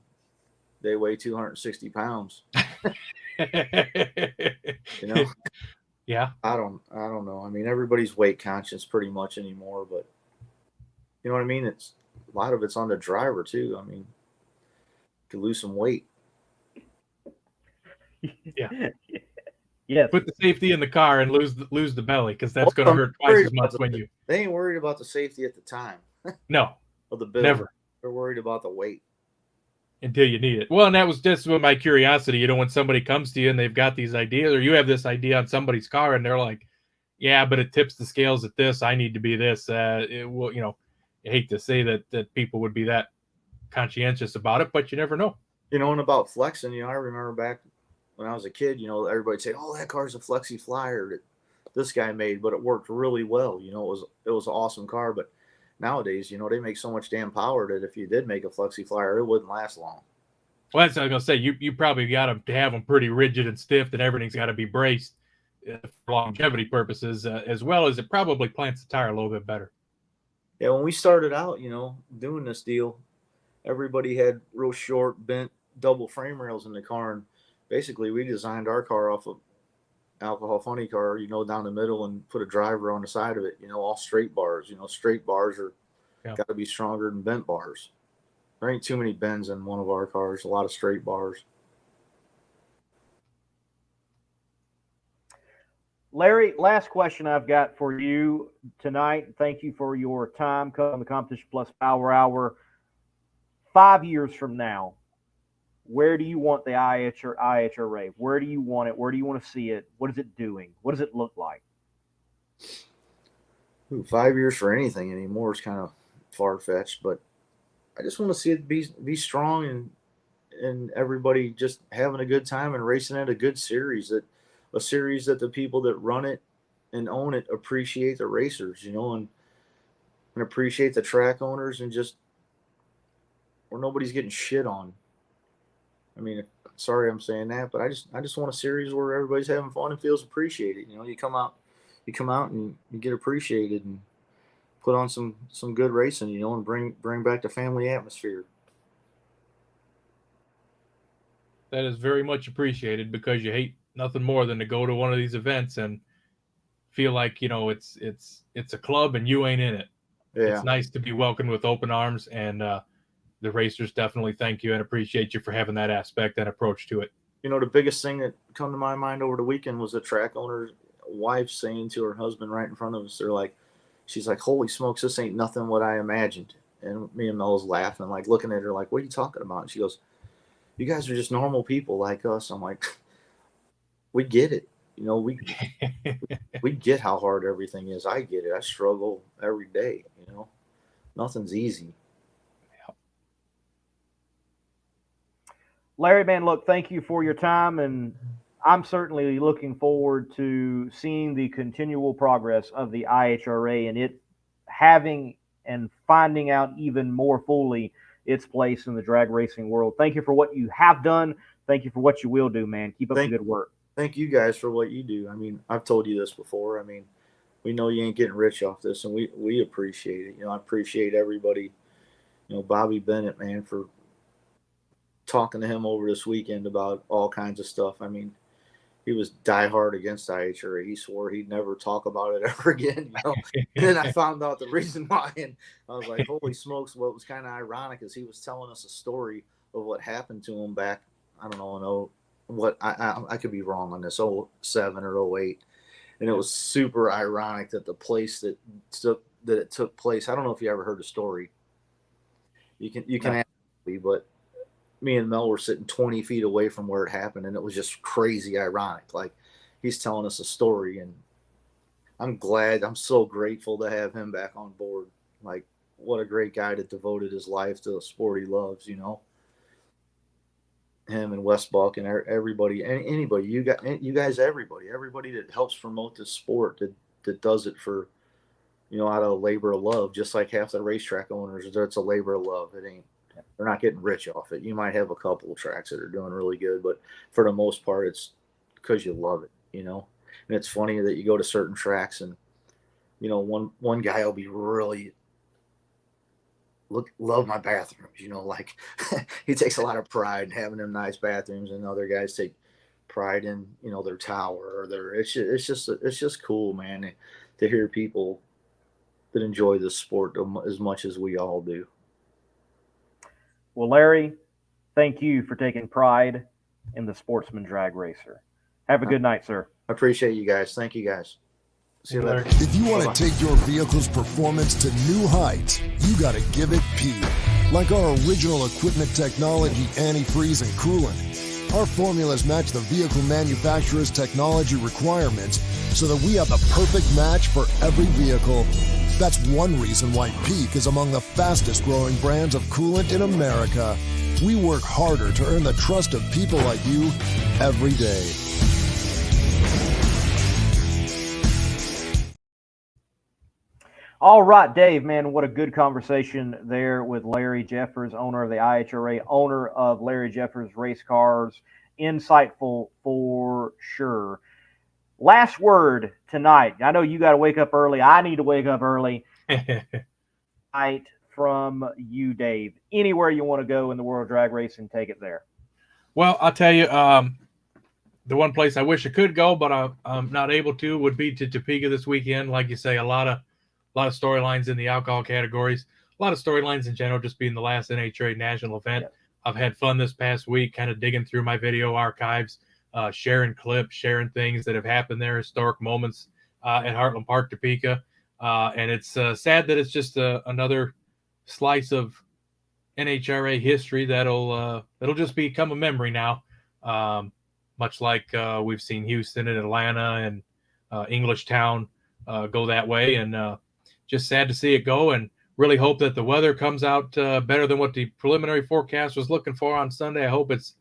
they weigh 260 pounds. You know? Yeah. I don't know. I mean, everybody's weight conscious pretty much anymore, but you know what I mean? It's a lot of it's on the driver too. I mean, you can lose some weight. Yeah. Yes. Put the safety in the car and lose the belly, because that's going to hurt twice as much when you. They ain't worried about the safety at the time. No. Of the build. Never. They're worried about the weight. Until you need it. Well, and that was just my curiosity. You know, when somebody comes to you and they've got these ideas, or you have this idea on somebody's car, and they're like, "Yeah, but it tips the scales at this. I need to be this." It will, you know, I hate to say that people would be that conscientious about it, but you never know. You know, and about flexing, you know, I remember back when I was a kid, you know, everybody'd say, "Oh, that car's a Flexi Flyer that this guy made," but it worked really well. You know, it was an awesome car, but nowadays, you know, they make so much damn power that if you did make a Flexi Flyer, it wouldn't last long. Well, that's what I was going to say. You probably got to have them pretty rigid and stiff, and everything's got to be braced for longevity purposes, as well as it probably plants the tire a little bit better. Yeah, when we started out, you know, doing this deal, everybody had real short, bent, double frame rails in the car, and basically we designed our car off of Alcohol Funny Car, you know, down the middle, and put a driver on the side of it, you know, all straight bars. You know, straight bars are got to be stronger than bent bars. There ain't too many bends in one of our cars, a lot of straight bars. Larry, last question I've got for you tonight. Thank you for your time coming on the Competition Plus Power Hour. 5 years from now, where do you want the IHRA? Where do you want it? Where do you want to see it? What is it doing? What does it look like? Ooh, 5 years for anything anymore is kind of far-fetched, but I just want to see it be strong and everybody just having a good time and racing at a good series, a series that the people that run it and own it appreciate the racers, you know, and appreciate the track owners, and just where nobody's getting shit on. I mean, sorry I'm saying that, but I just want a series where everybody's having fun and feels appreciated. You know, you come out and you get appreciated and put on some good racing, you know, and bring back the family atmosphere. That is very much appreciated, because you hate nothing more than to go to one of these events and feel like, you know, it's a club and you ain't in it. Yeah. It's nice to be welcomed with open arms, and the racers definitely thank you and appreciate you for having that aspect and approach to it. You know, the biggest thing that come to my mind over the weekend was the track owner's wife saying to her husband right in front of us, she's like, holy smokes, this ain't nothing what I imagined. And me and Mel was laughing, like looking at her like, what are you talking about? And she goes, you guys are just normal people like us. I'm like, we get it. You know, we get how hard everything is. I get it. I struggle every day, you know. Nothing's easy. Larry, man, look, thank you for your time, and I'm certainly looking forward to seeing the continual progress of the IHRA and it having and finding out even more fully its place in the drag racing world. Thank you for what you have done. Thank you for what you will do, man. Keep up the good work. Thank you guys for what you do. I mean, I've told you this before. I mean, we know you ain't getting rich off this, and we appreciate it. You know, I appreciate everybody. You know, Bobby Bennett, man, for talking to him over this weekend about all kinds of stuff. I mean, he was diehard against IHRA. He swore he'd never talk about it ever again. You know? And then I found out the reason why, and I was like, holy smokes. What was kind of ironic is he was telling us a story of what happened to him back, I don't know what, I could be wrong on this, 07 or 08. And it was super ironic that the place that it took place, I don't know if you ever heard the story. You can ask me, but me and Mel were sitting 20 feet away from where it happened, and it was just crazy ironic. Like, he's telling us a story, and I'm so grateful to have him back on board. Like, what a great guy that devoted his life to the sport he loves, you know. Him and Wes Buck and everybody, anybody, you guys, everybody that helps promote this sport, that does it for, you know, out of a labor of love, just like half the racetrack owners, it's a labor of love. They're not getting rich off it. You might have a couple of tracks that are doing really good, but for the most part, it's because you love it, you know. And it's funny that you go to certain tracks and, you know, one guy will be really love my bathrooms, you know, like he takes a lot of pride in having them nice bathrooms, and other guys take pride in, you know, their tower or it's just cool, man, to hear people that enjoy the sport as much as we all do. Well, Larry, thank you for taking pride in the sportsman drag racer. Have a good night, sir. I appreciate you guys. Thank you guys. See you later. If you want to take your vehicle's performance to new heights, you got to give it P. Like our original equipment technology, antifreeze, and coolant. Our formulas match the vehicle manufacturer's technology requirements so that we have the perfect match for every vehicle. That's one reason why Peak is among the fastest growing brands of coolant in America. We work harder to earn the trust of people like you every day. All right, Dave, man, what a good conversation there with Larry Jeffers, owner of the IHRA, owner of Larry Jeffers Race Cars. Insightful for sure. Last word tonight. I know you got to wake up early. I need to wake up early. Night from you, Dave. Anywhere you want to go in the world of drag racing, take it there. Well, I'll tell you, the one place I wish I could go, but I'm not able to, would be to Topeka this weekend. Like you say, a lot of storylines in the alcohol categories, a lot of storylines in general, just being the last NHRA national event. Yep. I've had fun this past week, kind of digging through my video archives, sharing clips, sharing things that have happened there, historic moments at Heartland Park, Topeka. And it's sad that it's just another slice of NHRA history that'll just become a memory now. Much like we've seen Houston and Atlanta and Englishtown go that way. And just sad to see it go, and really hope that the weather comes out better than what the preliminary forecast was looking for on Sunday. I hope it's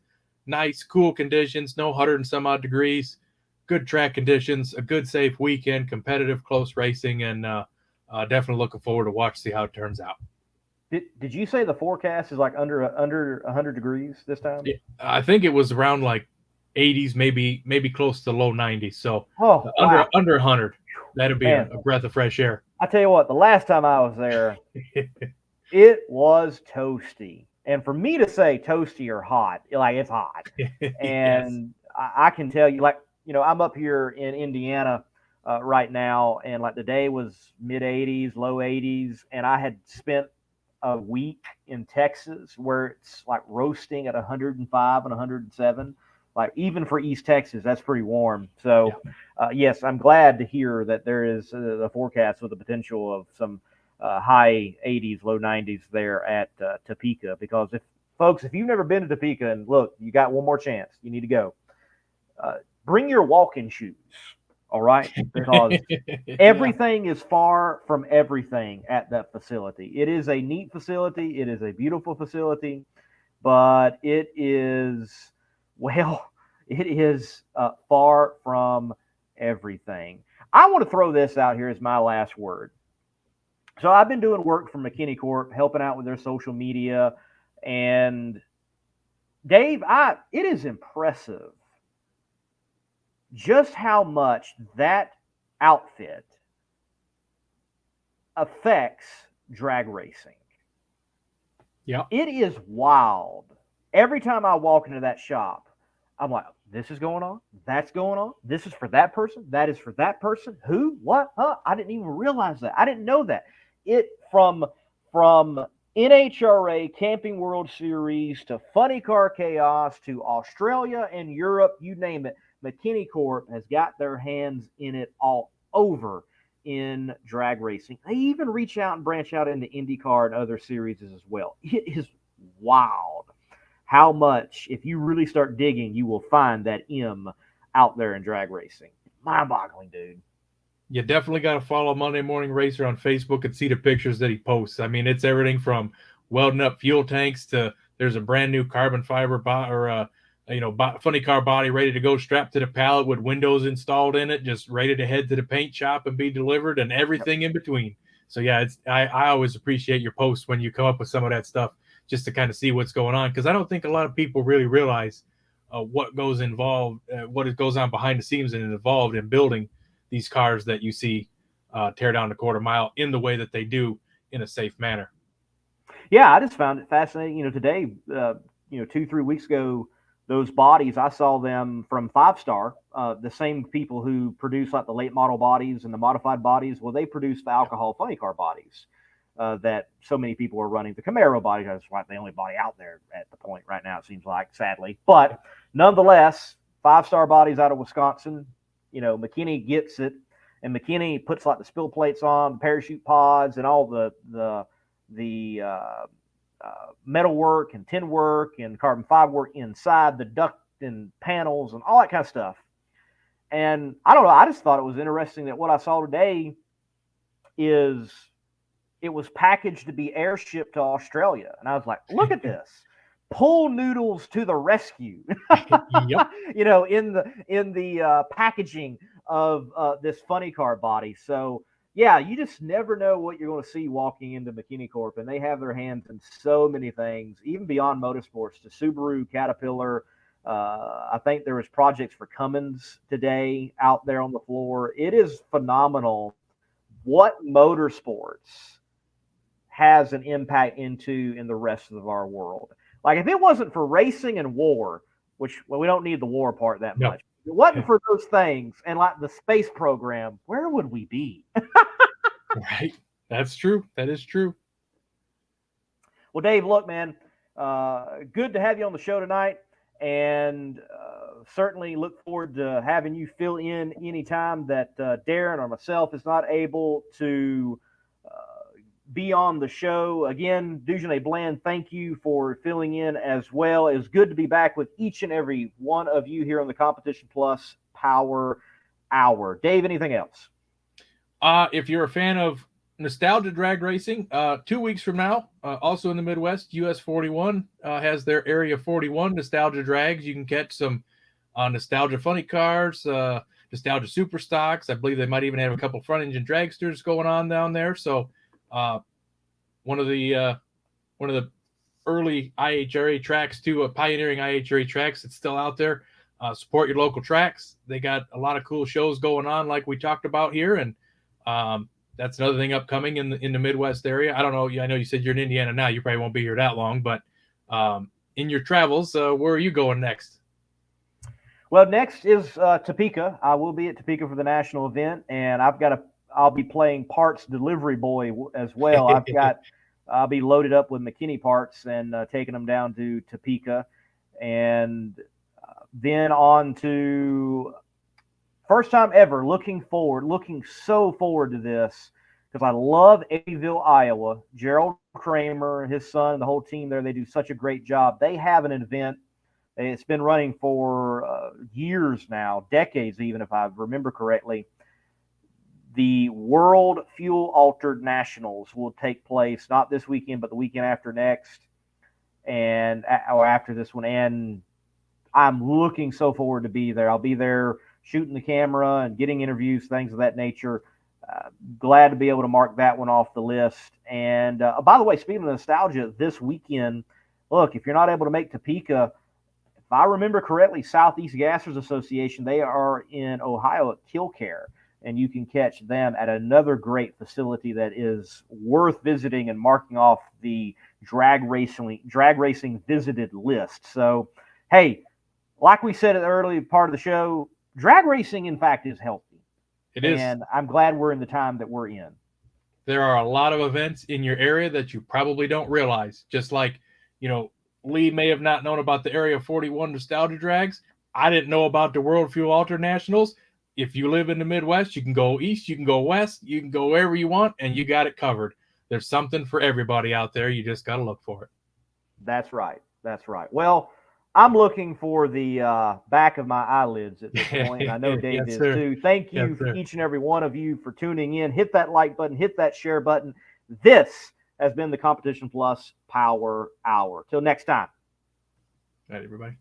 nice, cool conditions, no 100 and some odd degrees, good track conditions, a good, safe weekend, competitive, close racing, and definitely looking forward to see how it turns out. Did you say the forecast is like under 100 degrees this time? Yeah, I think it was around like 80s, maybe close to low 90s. So wow. under 100, that'd be a Man. breath of fresh air. I tell you what, the last time I was there, it was toasty. And for me to say toasty or hot, like it's hot. And yes. I can tell you, like, I'm up here in Indiana right now, and like the day was mid 80s, low 80s, and I had spent a week in Texas where it's like roasting at 105 and 107. Like even for East Texas, that's pretty warm. So yes, I'm glad to hear that there is a forecast with the potential of some high 80s, low 90s there at Topeka. Because if you've never been to Topeka, and look, you got one more chance, you need to go. Bring your walking shoes. All right, because everything is far from everything at that facility. It is a neat facility. It is a beautiful facility, but it is far from everything. I want to throw this out here as my last word. So I've been doing work for McKinney Corp, helping out with their social media, and Dave, it is impressive just how much that outfit affects drag racing. Yeah. It is wild. Every time I walk into that shop, I'm like, this is going on, that's going on, this is for that person, that is for that person. Who? What? Huh? I didn't even realize that. I didn't know that. It from NHRA Camping World Series to Funny Car Chaos to Australia and Europe, you name it. McKinney Corp has got their hands in it all over in drag racing. They even reach out and branch out into IndyCar and other series as well. It is wild how much, if you really start digging, you will find that M out there in drag racing. Mind-boggling, dude. You definitely got to follow Monday Morning Racer on Facebook and see the pictures that he posts. I mean, it's everything from welding up fuel tanks to there's a brand new carbon fiber funny car body ready to go, strapped to the pallet with windows installed in it, just ready to head to the paint shop and be delivered, and everything in between. So yeah, I always appreciate your posts when you come up with some of that stuff, just to kind of see what's going on, because I don't think a lot of people really realize what goes on behind the scenes and involved in building these cars that you see tear down the quarter mile in the way that they do in a safe manner. Yeah, I just found it fascinating. Today, 2-3 weeks ago, those bodies, I saw them from 5-Star, the same people who produce like the late model bodies and the modified bodies. Well, they produce the alcohol funny car bodies that so many people are running. The Camaro body is like the only body out there at the point right now, it seems like, sadly. But nonetheless, 5-Star bodies out of Wisconsin. McKinney gets it, and McKinney puts like the spill plates on, the parachute pods, and all the metal work and tin work and carbon fiber work inside the duct and panels and all that kind of stuff. And I don't know, I just thought it was interesting that what I saw today is it was packaged to be airshipped to Australia. And I was like, look at this. Pool noodles to the rescue. Yep. In the packaging of this funny car body. So yeah, you just never know what you're going to see walking into McKinney Corp, and they have their hands in so many things, even beyond motorsports, to Subaru, Caterpillar. I think there was projects for Cummins today out there on the floor. It is phenomenal what motorsports has an impact into in the rest of our world. Like if it wasn't for racing and war, which we don't need the war part that much. If it wasn't for those things and like the space program, where would we be? Right. That's true. That is true. Well, Dave, look, man, good to have you on the show tonight, and certainly look forward to having you fill in anytime that Darren or myself is not able to be on the show. Again, Dujane Bland, thank you for filling in as well. It's good to be back with each and every one of you here on the Competition Plus Power Hour. Dave, anything else? If you're a fan of nostalgia drag racing, 2 weeks from now, also in the Midwest, US 41 has their Area 41 nostalgia drags. You can catch some nostalgia funny cars, nostalgia super stocks. I believe they might even have a couple front engine dragsters going on down there. So one of the one of the early IHRA tracks too, a pioneering IHRA tracks. It's still out there. Support your local tracks. They got a lot of cool shows going on, like we talked about here, and that's another thing upcoming in the Midwest area. I don't know. I know you said you're in Indiana now. You probably won't be here that long, but in your travels, where are you going next? Well, next is Topeka. I will be at Topeka for the national event, and I'll be playing parts delivery boy as well. I'll be loaded up with McKinney parts and taking them down to Topeka, and then on to first time ever. Looking so forward to this because I love Abbeville, Iowa. Gerald Kramer, his son, the whole team there, they do such a great job. They have an event. It's been running for years now, decades even, if I remember correctly. The World Fuel Altered Nationals will take place not this weekend, but the weekend after next, or after this one. And I'm looking so forward to be there. I'll be there shooting the camera and getting interviews, things of that nature. Glad to be able to mark that one off the list. And by the way, speaking of nostalgia, this weekend, look, if you're not able to make Topeka, if I remember correctly, Southeast Gassers Association, they are in Ohio at Killcare, and you can catch them at another great facility that is worth visiting and marking off the drag racing visited list. So, hey, like we said at the early part of the show, drag racing, in fact, is healthy. It is. And I'm glad we're in the time that we're in. There are a lot of events in your area that you probably don't realize. Just like, Lee may have not known about the Area 41 nostalgia drags. I didn't know about the World Fuel Alter Nationals. If you live in the Midwest, you can go east, you can go west, you can go wherever you want, and you got it covered. There's something for everybody out there. You just got to look for it. That's right. Well, I'm looking for the back of my eyelids at this point. I know Dave Yes, is sir. too. Thank you, Yes, sir. each and every one of you, for tuning in. Hit that like button. Hit that share button. This has been the Competition Plus Power Hour. Till next time. All right, everybody.